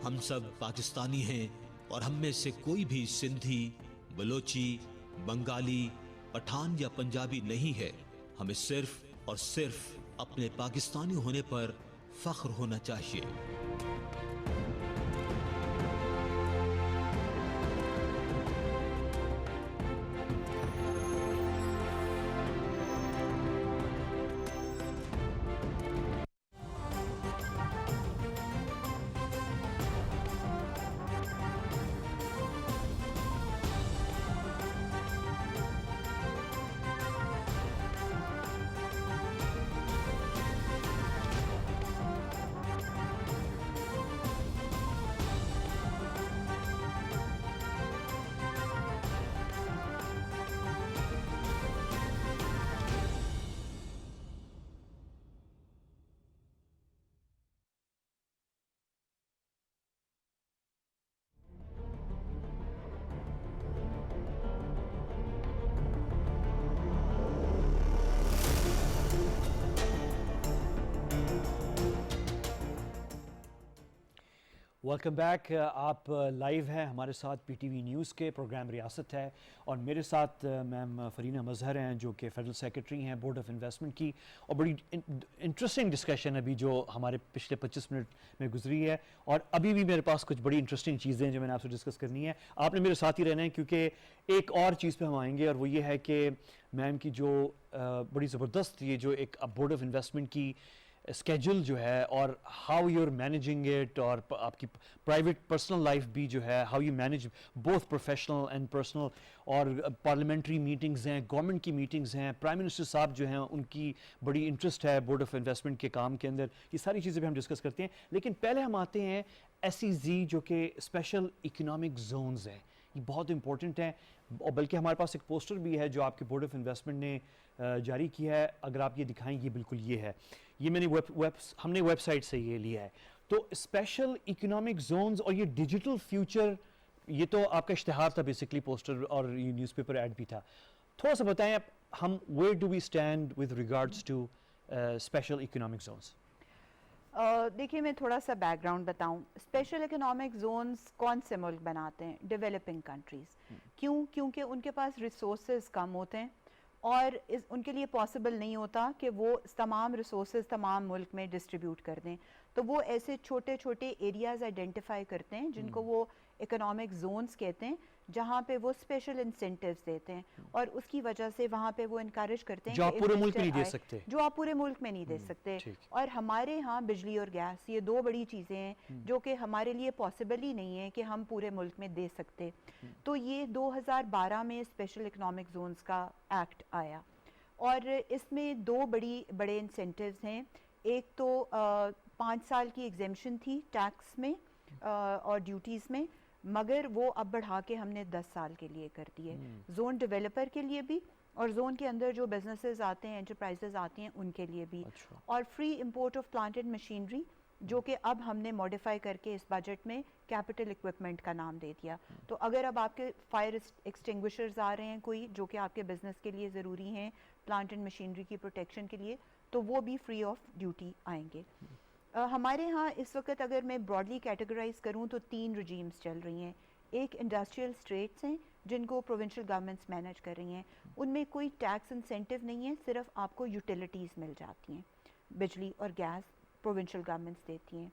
ہم سب پاکستانی ہیں اور ہم میں سے کوئی بھی سندھی، بلوچی، بنگالی، پٹھان یا پنجابی نہیں ہے. ہمیں صرف اور صرف اپنے پاکستانی ہونے پر فخر ہونا چاہیے. Welcome back. آپ لائیو ہیں ہمارے ساتھ پی ٹی وی نیوز کے پروگرام ریاست ہے, اور میرے ساتھ میم فرینہ مظہر ہیں جو کہ فیڈرل سیکرٹری ہیں بورڈ آف انویسٹمنٹ کی, اور بڑی انٹرسٹنگ ڈسکشن ابھی جو ہمارے پچھلے 25 منٹ میں گزری ہے, اور ابھی بھی میرے پاس کچھ بڑی انٹرسٹنگ چیزیں ہیں جو میں نے آپ سے ڈسکس کرنی ہے. آپ نے میرے ساتھ ہی رہنا ہے کیونکہ ایک اور چیز پہ ہم آئیں گے, اور وہ یہ ہے کہ میم کی جو بڑی زبردست یہ جو ایک بورڈ آف انویسٹمنٹ کی اسکیجول جو ہے, اور how you are managing it, اور آپ کی پرائیویٹ پرسنل لائف بھی جو ہے, how you manage both professional and personal, اور پارلیمنٹری میٹنگز ہیں, گورنمنٹ کی میٹنگز ہیں, پرائم منسٹر صاحب جو ہیں ان کی بڑی انٹرسٹ ہے بورڈ آف انویسٹمنٹ کے کام کے اندر. یہ ساری چیزیں بھی ہم ڈسکس کرتے ہیں, لیکن پہلے ہم آتے ہیں SEZ جو کہ اسپیشل اکنامک زونز ہیں. یہ بہت امپورٹنٹ ہیں, اور بلکہ ہمارے پاس ایک پوسٹر بھی ہے جو آپ کے بورڈ آف انویسٹمنٹ نے جاری کیا ہے. اگر آپ یہ دکھائیں, یہ بالکل یہ ہے, یہ میں نے ہم نے ویب سائٹ سے یہ لیا ہے. تو اسپیشل اکنامک زونز اور یہ ڈیجیٹل فیوچر, یہ تو آپ کا اشتہار تھا بیسکلی, پوسٹر اور یہ نیوز پیپر ایڈ بھی تھا. تھوڑا سا بتائیں ہم where do we stand with regards to special economic zones. دیکھیے میں تھوڑا سا بیک گراؤنڈ بتاؤں. اسپیشل اکنامک زونز کون سے ملک بناتے ہیں؟ Developing countries. کیوں؟ کیونکہ ان کے پاس ریسورسز کم ہوتے ہیں, اور ان کے لیے پاسبل نہیں ہوتا کہ وہ تمام ریسورسز تمام ملک میں ڈسٹریبیوٹ کر دیں. تو وہ ایسے چھوٹے چھوٹے ایریاز آئیڈینٹیفائی کرتے ہیں جن کو وہ اکنامک زونز کہتے ہیں, جہاں پہ وہ اسپیشل انسینٹیوز دیتے ہیں, اور اس کی وجہ سے وہاں پہ وہ انکریج کرتے ہیں جو آپ پورے ملک میں نہیں دے سکتے, جو آپ پورے ملک میں نہیں دے سکتے. اور ہمارے ہاں بجلی اور گیس, یہ دو بڑی چیزیں ہیں جو کہ ہمارے لیے پاسبل ہی نہیں ہے کہ ہم پورے ملک میں دے سکتے. تو یہ 2012 میں اسپیشل اکنامک زونز کا ایکٹ آیا, اور اس میں دو بڑے انسینٹیوز ہیں. ایک تو 5 سال کی ایگزیمشن تھی ٹیکس میں اور ڈیوٹیز میں, مگر وہ اب بڑھا کے ہم نے 10 سال کے لیے کر دی ہے, زون ڈیولپر کے لیے بھی, اور زون کے اندر جو بزنسز آتے ہیں, انٹرپرائزز آتی ہیں, ان کے لیے بھی. اور free import of plant and machinery, جو کہ اب ہم نے موڈیفائی کر کے اس بجٹ میں کیپٹل اکوپمنٹ کا نام دے دیا. تو اگر اب آپ کے فائر ایکسٹنگوشرز آ رہے ہیں کوئی جو کہ آپ کے بزنس کے لیے ضروری ہیں, پلانٹ اینڈ مشینری کی پروٹیکشن کے لیے, تو وہ بھی فری آف ڈیوٹی آئیں گے. ہمارے ہاں اس وقت اگر میں براڈلی کیٹیگرائز کروں تو 3 رجیمز چل رہی ہیں. ایک انڈسٹریل اسٹیٹس ہیں جن کو پروونشل گورنمنٹس مینیج کر رہی ہیں, ان میں کوئی ٹیکس انسینٹیو نہیں ہے, صرف آپ کو یوٹیلیٹیز مل جاتی ہیں, بجلی اور گیس پروونشل گورنمنٹس دیتی ہیں.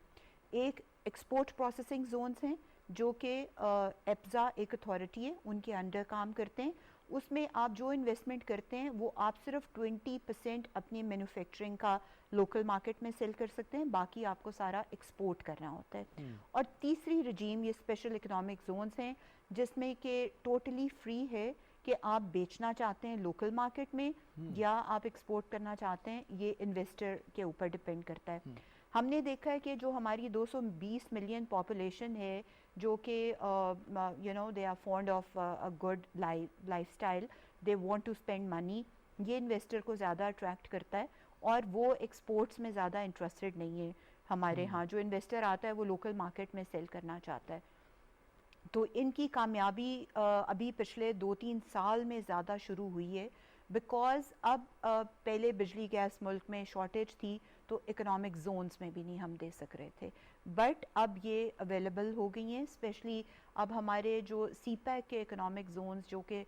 ایک ایکسپورٹ پروسیسنگ زونز ہیں جو کہ ایپزا ایک اتھارٹی ہے, ان کے انڈر کام کرتے ہیں. اس میں آپ جو انویسٹمنٹ کرتے ہیں وہ آپ صرف 20% اپنی مینوفیکچرنگ کا لوکل مارکیٹ میں سیل کر سکتے ہیں, باقی آپ کو سارا ایکسپورٹ کرنا ہوتا ہے. اور تیسری رجیم یہ اسپیشل اکنامک زونز ہیں جس میں کہ ٹوٹلی فری ہے کہ آپ بیچنا چاہتے ہیں لوکل مارکیٹ میں یا آپ ایکسپورٹ کرنا چاہتے ہیں, یہ انویسٹر کے اوپر ڈپینڈ کرتا ہے. ہم نے دیکھا ہے کہ جو ہماری 220 ملین پاپولیشن ہے جو کہ they are fond of a good lifestyle, they want to spend money, یہ انویسٹر کو زیادہ اٹریکٹ کرتا ہے, اور وہ ایکسپورٹس میں زیادہ انٹرسٹڈ نہیں ہے. ہمارے ہاں جو انویسٹر آتا ہے وہ لوکل مارکیٹ میں سیل کرنا چاہتا ہے. تو ان کی کامیابی ابھی پچھلے 2-3 سال میں زیادہ شروع ہوئی ہے, بیکاز اب پہلے بجلی گیس ملک میں شارٹیج تھی تو اکنامک زونز میں بھی نہیں ہم دے سک رہے تھے. بٹ اب یہ اویلیبل ہو گئی ہیں. اسپیشلی اب ہمارے جو سی پیک کے اکنامک زونز جو کہ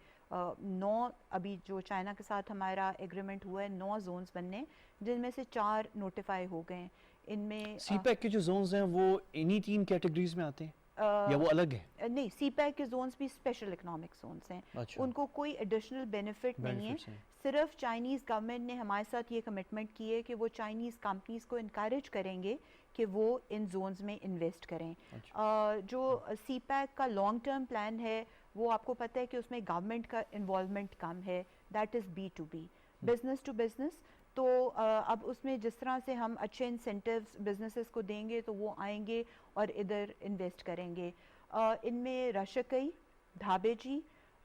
9 ابھی جو چائنا کے ساتھ ہمارا ایگریمنٹ ہوا ہے 9 زونز بننے جن میں سے 4 نوٹیفائی ہو گئے ہیں. ان میں سی پیک کے جو زونز ہیں وہ انہی 3 کیٹیگریز میں آتے ہیں یا وہ الگ ہیں؟ نہیں, سی پیک کے زونز بھی اسپیشل اکنامک زونز ہیں. ان کو کوئی ایڈیشنل بینیفٹ نہیں ہے. صرف چائنیز گورنمنٹ نے ہمارے ساتھ یہ کمٹمنٹ کی ہے کہ وہ چائنیز کمپنیز کو انکریج کریں گے کہ وہ ان زونز میں انویسٹ کریں. جو سی پیک کا لانگ ٹرم پلان ہے وہ آپ کو پتہ ہے کہ اس میں گورنمنٹ کا انوالومنٹ کم ہے. That is B to B, business to business. تو اب اس میں جس طرح سے ہم اچھے انسینٹیوز بزنسز کو دیں گے تو وہ آئیں گے اور ادھر انویسٹ کریں گے. ان میں راشقئی, ڈھابے جی,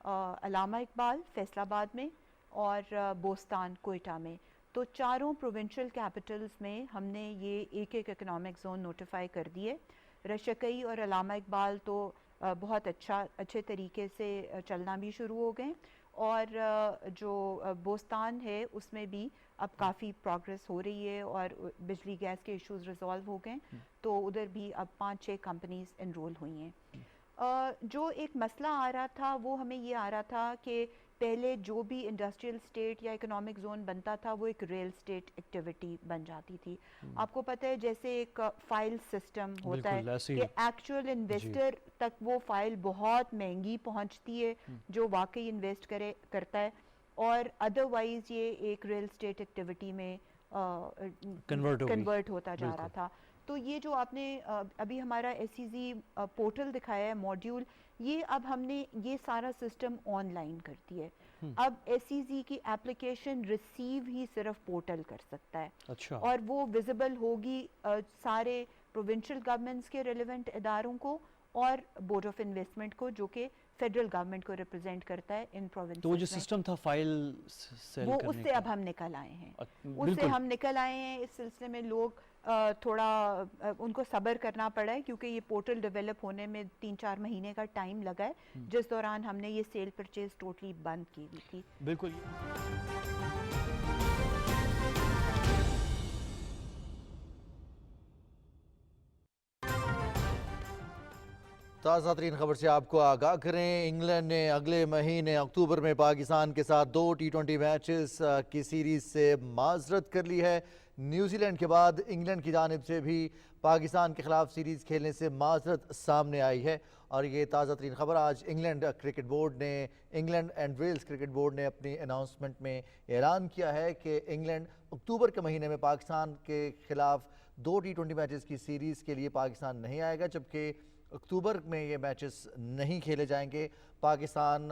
علامہ اقبال فیصل آباد میں اور بوستان کوئٹہ میں. تو چاروں پروونشل کیپٹلز میں ہم نے یہ ایک ایک اکنامک زون نوٹیفائی کر دیے. راشقئی اور علامہ اقبال تو بہت اچھے طریقے سے چلنا بھی شروع ہو گئے, اور جو بوستان ہے اس میں بھی اب کافی پروگرس ہو رہی ہے اور بجلی گیس کے ایشوز ریزالو ہو گئے, تو ادھر بھی اب 5-6 کمپنیز انرول ہوئی ہیں. جو ایک مسئلہ آ رہا تھا وہ ہمیں یہ آ رہا تھا کہ پہلے جو بھی انڈسٹریل اسٹیٹ یا اکنامک زون بنتا تھا وہ ایک ریل اسٹیٹ ایکٹیویٹی بن جاتی تھی. آپ کو پتہ ہے جیسے ایک فائل سسٹم ہوتا ہے کہ ایکچوئل انویسٹر تک وہ فائل بہت مہنگی پہنچتی ہے جو واقعی انویسٹ کرتا ہے, اور ادروائز یہ ایک ریل اسٹیٹ ایکٹیویٹی میں کنورٹ ہوتا جا رہا تھا. تو یہ جو آپ نے ابھی ہمارا ایس سی زی پورٹل دکھایا ہے ماڈیول, یہ اب ہم نے یہ سارا سسٹم آن لائن کر دیا ہے. اب ایس سی زی کی اپلیکیشن ریسیو ہی صرف پورٹل کر سکتا ہے, اور وہ ویزیبل ہوگی سارے پروونشل گورنمنٹس کے ریلیونٹ اداروں کو اور بورڈ آف انویسٹمنٹ کو جو کہ فیڈرل گورنمنٹ کو ریپرزینٹ کرتا ہے ان پروونسز. تو جو سسٹم تھا فائل سیل وہ اس سے اب ہم نکل آئے ہیں, اس سے ہم نکل آئے ہیں. اس سلسلے میں لوگ تھوڑا ان کو صبر کرنا پڑا ہے کیونکہ یہ پورٹل ڈیولپ ہونے میں 3-4 مہینے کا ٹائم لگا ہے, جس دوران ہم نے یہ سیل پرچیز ٹوٹلی بند کی ہوئی تھی. بالکل. تازہ ترین خبر سے آپ کو آگاہ کریں. انگلینڈ نے اگلے مہینے اکتوبر میں پاکستان کے ساتھ 2 T20 میچز کی سیریز سے معذرت کر لی ہے. نیوزی لینڈ کے بعد انگلینڈ کی جانب سے بھی پاکستان کے خلاف سیریز کھیلنے سے معذرت سامنے آئی ہے, اور یہ تازہ ترین خبر آج England and Wales cricket board نے اپنی اناؤنسمنٹ میں اعلان کیا ہے کہ انگلینڈ اکتوبر کے مہینے میں پاکستان کے خلاف 2 T20 میچز کی سیریز کے لیے پاکستان نہیں آئے گا, جبکہ اکتوبر میں یہ میچز نہیں کھیلے جائیں گے. پاکستان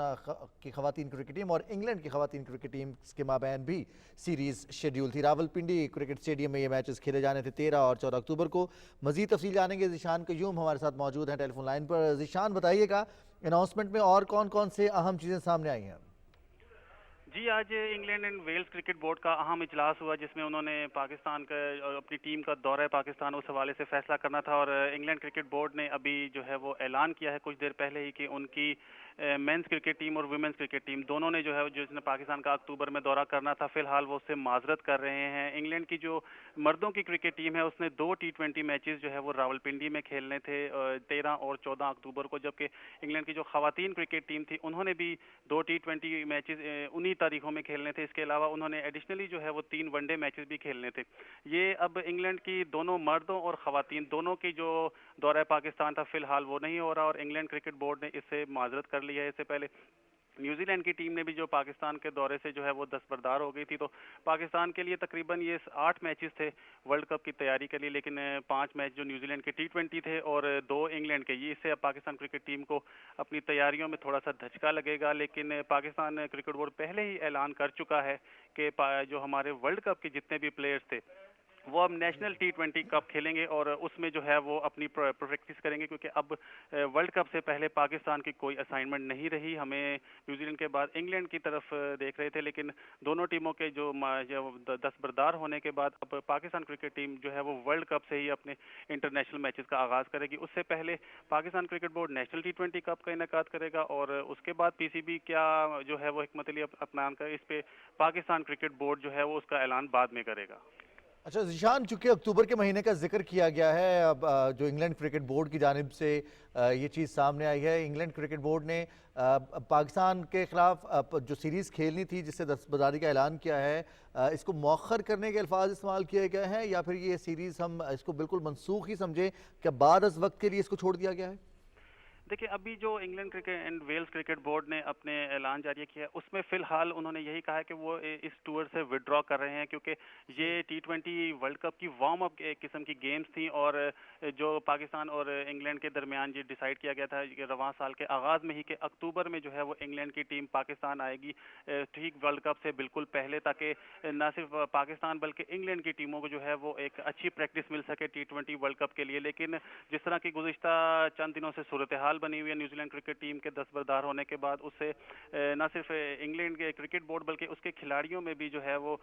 کی خواتین کرکٹ ٹیم اور انگلینڈ کی خواتین کرکٹ ٹیم کے مابین بھی سیریز شیڈیول تھی. راولپنڈی کرکٹ اسٹیڈیم میں یہ میچز کھیلے جانے تھے 13 اور 14 اکتوبر کو. مزید تفصیل جانیں گے, ذیشان قیوم ہمارے ساتھ موجود ہیں ٹیلی فون لائن پر. ذیشان, بتائیے گا اناؤنسمنٹ میں اور کون کون سے اہم چیزیں سامنے آئی ہیں؟ جی, آج England and Wales cricket board کا اہم اجلاس ہوا جس میں انہوں نے پاکستان کا اپنی ٹیم کا دورہ پاکستان اس حوالے سے فیصلہ کرنا تھا, اور انگلینڈ کرکٹ بورڈ نے ابھی جو ہے وہ اعلان کیا ہے کچھ دیر پہلے ہی کہ ان کی مینز کرکٹ ٹیم اور ویمنز کرکٹ ٹیم دونوں نے جو ہے جس نے پاکستان کا اکتوبر میں دورہ کرنا تھا فی الحال وہ اس سے معذرت کر رہے ہیں. انگلینڈ کی جو مردوں کی کرکٹ ٹیم ہے اس نے 2 T20 میچز جو ہے وہ راولپنڈی میں کھیلنے تھے 13 اور 14 اکتوبر کو, جبکہ انگلینڈ کی جو خواتین کرکٹ ٹیم تھی انہوں نے بھی 2 T20 میچز انہی تاریخوں میں کھیلنے تھے. اس کے علاوہ انہوں نے ایڈیشنلی جو ہے وہ 3 ون ڈے میچز بھی کھیلنے تھے. یہ اب انگلینڈ کی دونوں مردوں اور خواتین دونوں کی جو دورہ پاکستان تھا فی الحال وہ نہیں ہو رہا, اور انگلینڈ کرکٹ بورڈ نے اس سے معذرت کر لی ہے. اس سے پہلے نیوزی لینڈ کی ٹیم نے بھی جو پاکستان کے دورے سے جو ہے وہ دستبردار ہو گئی تھی, تو پاکستان کے لیے تقریباً یہ 8 میچز تھے ورلڈ کپ کی تیاری کے لیے, لیکن 5 میچ جو نیوزی لینڈ کے T20 تھے اور 2 انگلینڈ کے, یہ اس سے اب پاکستان کرکٹ ٹیم کو اپنی تیاریوں میں تھوڑا سا دھچکا لگے گا. لیکن پاکستان کرکٹ بورڈ پہلے ہی اعلان کر چکا ہے کہ جو ہمارے ورلڈ کپ کے جتنے بھی پلیئرز تھے وہ اب نیشنل T20 کپ کھیلیں گے اور اس میں جو ہے وہ اپنی پریکٹس کریں گے, کیونکہ اب ورلڈ کپ سے پہلے پاکستان کی کوئی اسائنمنٹ نہیں رہی. ہمیں نیوزی لینڈ کے بعد انگلینڈ کی طرف دیکھ رہے تھے, لیکن دونوں ٹیموں کے جو دستبردار ہونے کے بعد اب پاکستان کرکٹ ٹیم جو ہے وہ ورلڈ کپ سے ہی اپنے انٹرنیشنل میچز کا آغاز کرے گی. اس سے پہلے Pakistan cricket board national T20 cup کا انعقاد کرے گا, اور اس کے بعد PCB کیا جو ہے وہ حکمت عملی اپنان کر اس پہ پاکستان کرکٹ بورڈ جو ہے وہ اس کا اعلان بعد میں کرے گا. اچھا ذیشان، چونکہ اکتوبر کے مہینے کا ذکر کیا گیا ہے، اب جو انگلینڈ کرکٹ بورڈ کی جانب سے یہ چیز سامنے آئی ہے، انگلینڈ کرکٹ بورڈ نے پاکستان کے خلاف جو سیریز کھیلنی تھی جس سے دستبرداری کا اعلان کیا ہے، اس کو مؤخر کرنے کے الفاظ استعمال کیے گئے ہیں، یا پھر یہ سیریز ہم اس کو بالکل منسوخ ہی سمجھیں کہ بعد از وقت کے لیے اس کو چھوڑ دیا گیا ہے؟ دیکھیں ابھی جو England cricket and Wales cricket board نے اپنے اعلان جاری کیا ہے اس میں فی الحال انہوں نے یہی کہا ہے کہ وہ اس ٹور سے ودرا کر رہے ہیں، کیونکہ یہ T20 ورلڈ کپ کی وارم اپ قسم کی گیمز تھیں، اور جو پاکستان اور انگلینڈ کے درمیان یہ ڈیسائیڈ کیا گیا تھا کہ رواں سال کے آغاز میں ہی کہ اکتوبر میں جو ہے وہ انگلینڈ کی ٹیم پاکستان آئے گی ٹھیک ورلڈ کپ سے بالکل پہلے، تاکہ نہ صرف پاکستان بلکہ انگلینڈ کی ٹیموں کو جو ہے وہ ایک اچھی پریکٹس مل سکے T20 ورلڈ کپ کے لیے۔ لیکن جس طرح کی گزشتہ چند دنوں سے صورتحال بنی ہوئی ہے نیوزی لینڈ کرکٹ ٹیم کے دستبردار ہونے کے بعد، اس سے نہ صرف انگلینڈ کے کرکٹ بورڈ بلکہ اس کے کھلاڑیوں میں بھی جو ہے وہ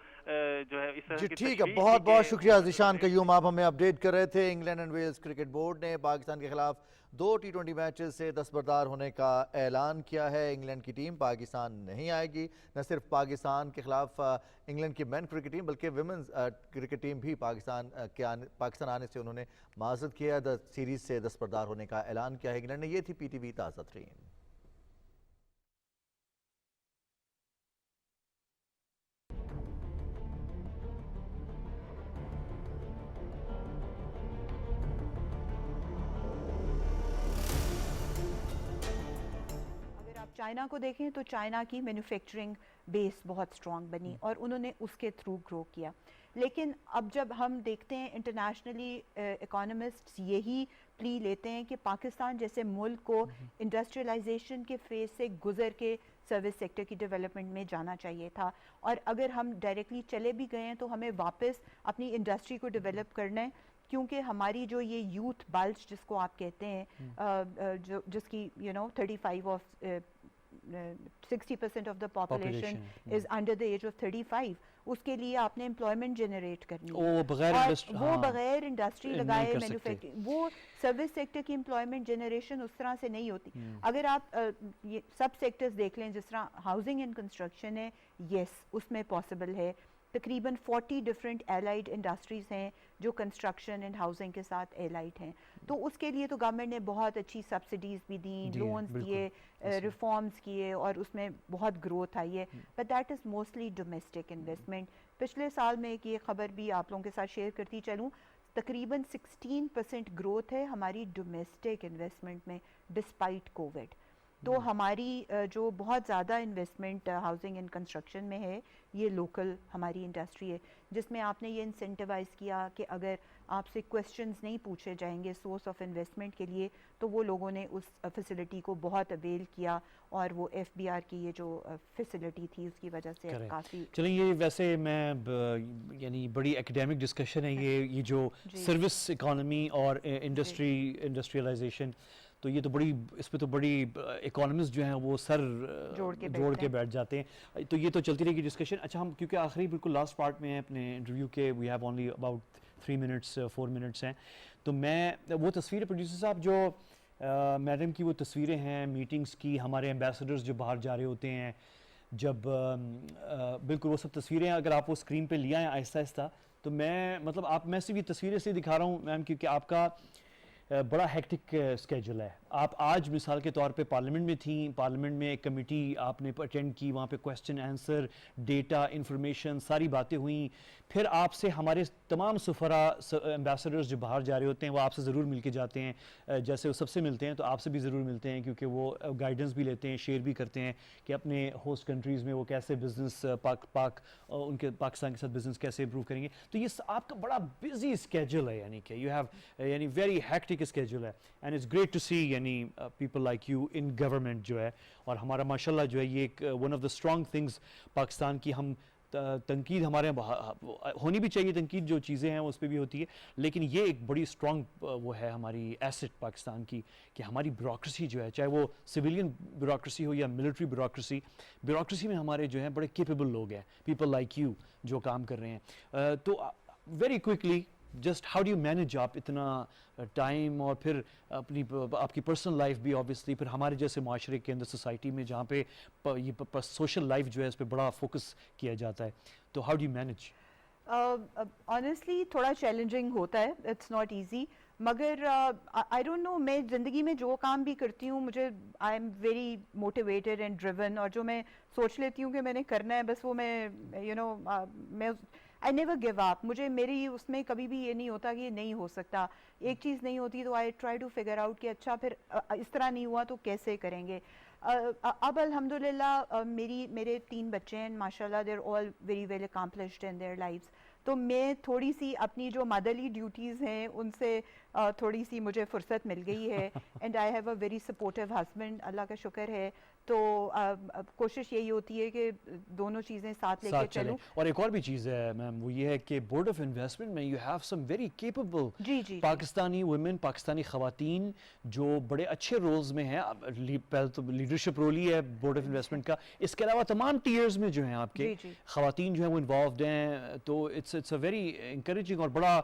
جو ہے اس طرح جی کی ٹھیک ہے، تشویش بہت تھی بہت کہ شکریہ ذیشان قیوم، آپ ہمیں اپڈیٹ کر رہے تھے۔ England and Wales cricket board نے پاکستان کے خلاف 2 T20 میچز سے دستبردار ہونے کا اعلان کیا ہے۔ انگلینڈ کی ٹیم پاکستان نہیں آئے گی، نہ صرف پاکستان کے خلاف انگلینڈ کی مین کرکٹ ٹیم بلکہ ویمنز کرکٹ ٹیم بھی پاکستان آنے سے انہوں نے معذرت کیا، سیریز سے دستبردار ہونے کا اعلان کیا ہے انگلینڈ نے۔ یہ تھی PTV تازہ ترین۔ چائنا کو دیکھیں تو چائنا کی مینوفیکچرنگ بیس بہت سٹرونگ بنی اور انہوں نے اس کے تھرو گرو کیا، لیکن اب جب ہم دیکھتے ہیں انٹرنیشنلی اکانومسٹس یہی پلی لیتے ہیں کہ پاکستان جیسے ملک کو انڈسٹریلائزیشن کے فیز سے گزر کے سروس سیکٹر کی ڈیولپمنٹ میں جانا چاہیے تھا، اور اگر ہم ڈائریکٹلی چلے بھی گئے ہیں تو ہمیں واپس اپنی انڈسٹری کو ڈیولپ کرنا ہے، کیونکہ ہماری جو یہ یوتھ بلج جس کو آپ کہتے ہیں جس کی 60% of the population is under the age of 35، اس کے لیے آپ نے امپلائمنٹ جنریٹ کرنی ہے، وہ بغیر انڈسٹری لگائے مینوفیکچرنگ، وہ سروس سیکٹر کی امپلائمنٹ جنریشن اس طرح سے نہیں ہوتی۔ اگر آپ سب سیکٹرز دیکھ لیں، جس طرح ہاؤسنگ اینڈ کنسٹرکشن ہے، یس اس میں پاسبل ہے، تقریباً 40 ڈفرینٹ ایلائڈ انڈسٹریز ہیں جو کنسٹرکشن اینڈ ہاؤسنگ کے ساتھ ایلائڈ ہیں، تو اس کے لیے تو گورنمنٹ نے بہت اچھی سبسڈیز بھی دیں، لونز دیے، ریفارمز کیے، اور اس میں بہت گروتھ آئی ہے، but that is mostly domestic investment. پچھلے سال میں ایک یہ خبر بھی آپ لوگوں کے ساتھ شیئر کرتی چلوں، تقریباً 16% گروتھ ہے ہماری ڈومیسٹک انویسٹمنٹ میں ڈسپائٹ کووڈ۔ تو ہماری جو بہت زیادہ انویسٹمنٹ ہاؤسنگ اینڈ کنسٹرکشن میں ہے، یہ لوکل ہماری انڈسٹری ہے، جس میں آپ نے یہ انسینٹیوائز کیا کہ اگر آپ سے کویسچنز نہیں پوچھے جائیں گے سورس آف انویسٹمنٹ کے لیے، تو وہ لوگوں نے اس فیسلٹی کو بہت اویل کیا، اور وہ FBR کی یہ جو فیسلٹی تھی اس کی وجہ سے کافی۔ چلیں، یہ ویسے میں یعنی بڑی ایکڈیمک ڈسکشن ہے یہ جو سروس اکانومی اور انڈسٹریلائزیشن، تو یہ تو بڑی، اس پہ تو بڑی اکانومسٹ جو ہیں وہ سر جوڑ کے بیٹھ جاتے ہیں، تو یہ تو چلتی رہے گی ڈسکشن۔ اچھا، ہم کیونکہ آخری بالکل لاسٹ پارٹ میں ہیں اپنے انٹرویو کے، we have only about 4 minutes ہیں، تو میں وہ تصویر پروڈیوسر صاحب جو میڈم کی وہ تصویریں ہیں میٹنگز کی، ہمارے ایمبیسڈرز جو باہر جا رہے ہوتے ہیں، جب بالکل وہ سب تصویریں اگر آپ وہ اسکرین پہ لے آئیں آہستہ آہستہ، تو میں مطلب میں صرف یہ تصویریں سے دکھا رہا ہوں میم، کیونکہ آپ کا بڑا ہیکٹک اسکیجول ہے۔ آپ آج مثال کے طور پہ پارلیمنٹ میں تھیں، پارلیمنٹ میں ایک کمیٹی آپ نے اٹینڈ کی، وہاں پہ کویسچن آنسر، ڈیٹا، انفارمیشن، ساری باتیں ہوئیں، پھر آپ سے ہمارے تمام سفراء ایمبیسڈرز جو باہر جا رہے ہوتے ہیں وہ آپ سے ضرور مل کے جاتے ہیں، جیسے وہ سب سے ملتے ہیں تو آپ سے بھی ضرور ملتے ہیں، کیونکہ وہ گائیڈنس بھی لیتے ہیں، شیئر بھی کرتے ہیں کہ اپنے ہوسٹ کنٹریز میں وہ کیسے بزنس ان کے پاکستان کے ساتھ بزنس کیسے امپروو کریں گے۔ تو یہ آپ کا بڑا بزی اسکیجول ہے، یعنی کہ یو ہیو یعنی ویری ہیکٹک اسکیجول ہے، اینڈ اٹس گریٹ ٹو سی یعنی people like you in government جو ہے، اور ہمارا ماشاءاللہ جو ہے یہ ایک one of the strong things Pakistan کی، ہم تنقید ہمارے ہونی بھی چاہیے، تنقید جو چیزیں ہیں اس پہ بھی ہوتی ہے، لیکن یہ ایک بڑی اسٹرانگ وہ ہے ہماری ایسٹ پاکستان کی، کہ ہماری بیوروکریسی جو ہے، چاہے وہ سویلین بیوروکریسی ہو یا ملٹری بیوروکریسی میں ہمارے جو ہیں بڑے کیپیبل لوگ ہیں، پیپل لائک یو جو کام کر رہے ہیں۔ تو very quickly just how do you manage آپ اتنا ٹائم، اور پھر آپ کی پرسنل لائف بھی آبویسلی، پھر ہمارے جیسے معاشرے کے اندر سوسائٹی میں جہاں پہ یہ سوشل لائف جو ہے اس پہ بڑا فوکس کیا جاتا ہے، تو how do you manage? Honestly تھوڑا چیلنجنگ ہوتا ہے, اٹس ناٹ ایزی, مگر آئی ڈونٹ نو, میں زندگی میں جو کام بھی کرتی ہوں مجھے I am very motivated and driven, اور جو میں سوچ لیتی ہوں کہ میں نے کرنا ہے بس وہ میں میں آئی نیور گیو اپ. مجھے میری اس میں کبھی بھی یہ نہیں ہوتا کہ یہ نہیں ہو سکتا, ایک چیز نہیں ہوتی تو I try to figure out کہ اچھا پھر اس طرح نہیں ہوا تو کیسے کریں گے. اب الحمدللہ میرے 3 بچے ہیں ماشاء اللہ, they are all very well accomplished in their lives, تو میں تھوڑی سی اپنی جو مدرلی ڈیوٹیز ہیں ان سے تھوڑی سی مجھے فرصت مل گئی ہے, and I have a very supportive husband, اللہ کا شکر ہے. تو کوشش یہی ہوتی ہے کہ دونوں چیزیں ساتھ لے کے چلوں. اور ایک اور بھی چیز ہے میم, وہ یہ ہے کہ بورڈ آف انویسٹمنٹ میں you have some very capable Pakistani women, Pakistani خواتین جو بڑے اچھے رولز میں ہیں. پہلے تو لیڈرشپ رول ہی ہے بورڈ آف انویسٹمنٹ کا, اس کے علاوہ تمام ٹیئرز میں جو ہیں آپ کے خواتین جو ہیں وہ انوالوڈ ہیں, تو اٹس اے ویری انکریجنگ اور بڑا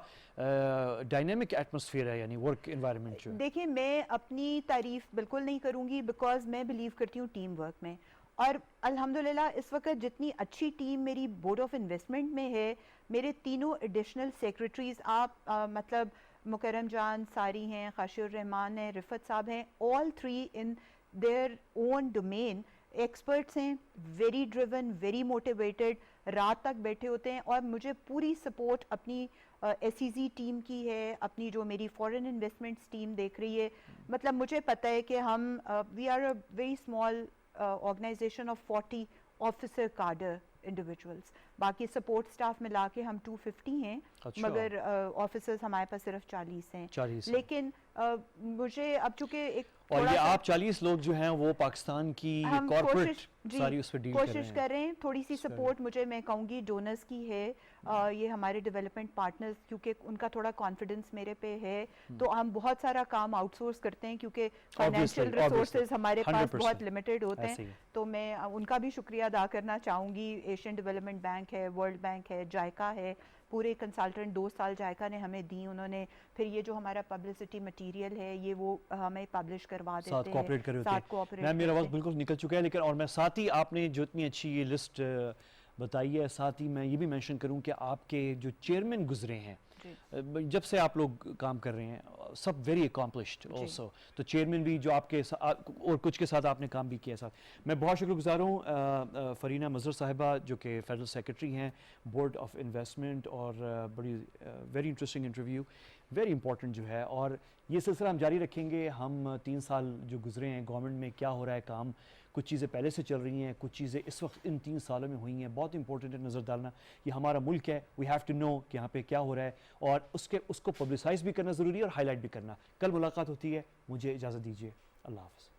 ڈائنامک ایٹماسفیئر ہے, یعنی ورک انوائرمنٹ جو. دیکھیں میں اپنی تعریف بالکل نہیں کروں گی, بیکاز میں بلیو کرتی ہوں ٹیم ورک میں, اور الحمدللہ اس وقت جتنی اچھی ٹیم میری بورڈ آف انویسٹمنٹ میں ہے, میرے تینوں ایڈیشنل سیکریٹریز, آپ مطلب مکرم جان ساری ہیں, خاشر الرحمان ہیں, رفت صاحب ہیں, all 3 in their own domain experts ہیں, ویری ڈریون, ویری موٹیویٹڈ, رات تک بیٹھے ہوتے ہیں, اور مجھے پوری سپورٹ اپنی ایس ای زی ٹیم کی ہے, اپنی جو میری فورن انویسٹمنٹس ٹیم دیکھ رہی ہے. مطلب مجھے پتہ ہے کہ ہم we are a very small organization of 40 officer cadre individuals, باقی سپورٹ سٹاف ملا کے ہم 250 ہیں, مگر آفیسرز ہمارے پاس صرف 40 ہیں. لیکن مجھے اب چونکہ ایک اور یہ آپ 40 لوگ جو ہیں وہ پاکستان کی کارپوریٹ ساری اس پہ ڈیل کر رہے ہیں, کوشش کر رہے ہیں. تھوڑی سی سپورٹ مجھے میں کہوں گی ڈونرز کی ہے, یہ ہمارے ڈیولپمنٹ پارٹنرز, کیونکہ ان کا تھوڑا کانفیڈنس میرے پہ ہے, تو ہم بہت سارا کام آؤٹ سورس کرتے ہیں کیونکہ فائنینشیل ریسورسز ہمارے پاس بہت لمیٹڈ ہوتے ہیں. تو میں ان کا بھی شکریہ ادا کرنا چاہوں گی. ایشین ڈیولپمنٹ بینک ہے, ورلڈ بینک ہے, جائکا ہے, پورے کنسلٹنٹ 2 سال جائکا نے ہمیں دی, انہوں نے پھر یہ جو ہمارا پبلسٹی مٹیریل ہے یہ وہ ہمیں پبلش کروا دیتے ہیں, ساتھ کوآپریٹ. میم میرا وقت بالکل نکل چکا ہے, لیکن اور میں ساتھ ہی آپ نے جو اتنی اچھی یہ لسٹ بتائی ہے, ساتھ ہی میں یہ بھی مینشن کروں کہ آپ کے جو چیئرمین گزرے ہیں جب سے آپ لوگ کام کر رہے ہیں, سب ویری اکامپلشڈ آلسو, تو چیئرمین بھی جو آپ کے اور کچھ کے ساتھ آپ نے کام بھی کیا ساتھ. میں بہت شکر گزار ہوں فرینہ مظہر صاحبہ جو کہ فیڈرل سیکرٹری ہیں بورڈ آف انویسٹمنٹ, اور بڑی very interesting interview, very important جو ہے, اور یہ سلسلہ ہم جاری رکھیں گے. ہم 3 سال جو گزرے ہیں گورنمنٹ میں کیا ہو رہا ہے کام, کچھ چیزیں پہلے سے چل رہی ہیں, کچھ چیزیں اس وقت ان 3 سالوں میں ہوئی ہیں, بہت امپورٹنٹ ہے نظر ڈالنا. یہ ہمارا ملک ہے, وی ہیو ٹو نو کہ یہاں پہ کیا ہو رہا ہے, اور اس کو پبلسائز بھی کرنا ضروری ہے اور ہائی لائٹ بھی کرنا. کل ملاقات ہوتی ہے, مجھے اجازت دیجیے, اللہ حافظ.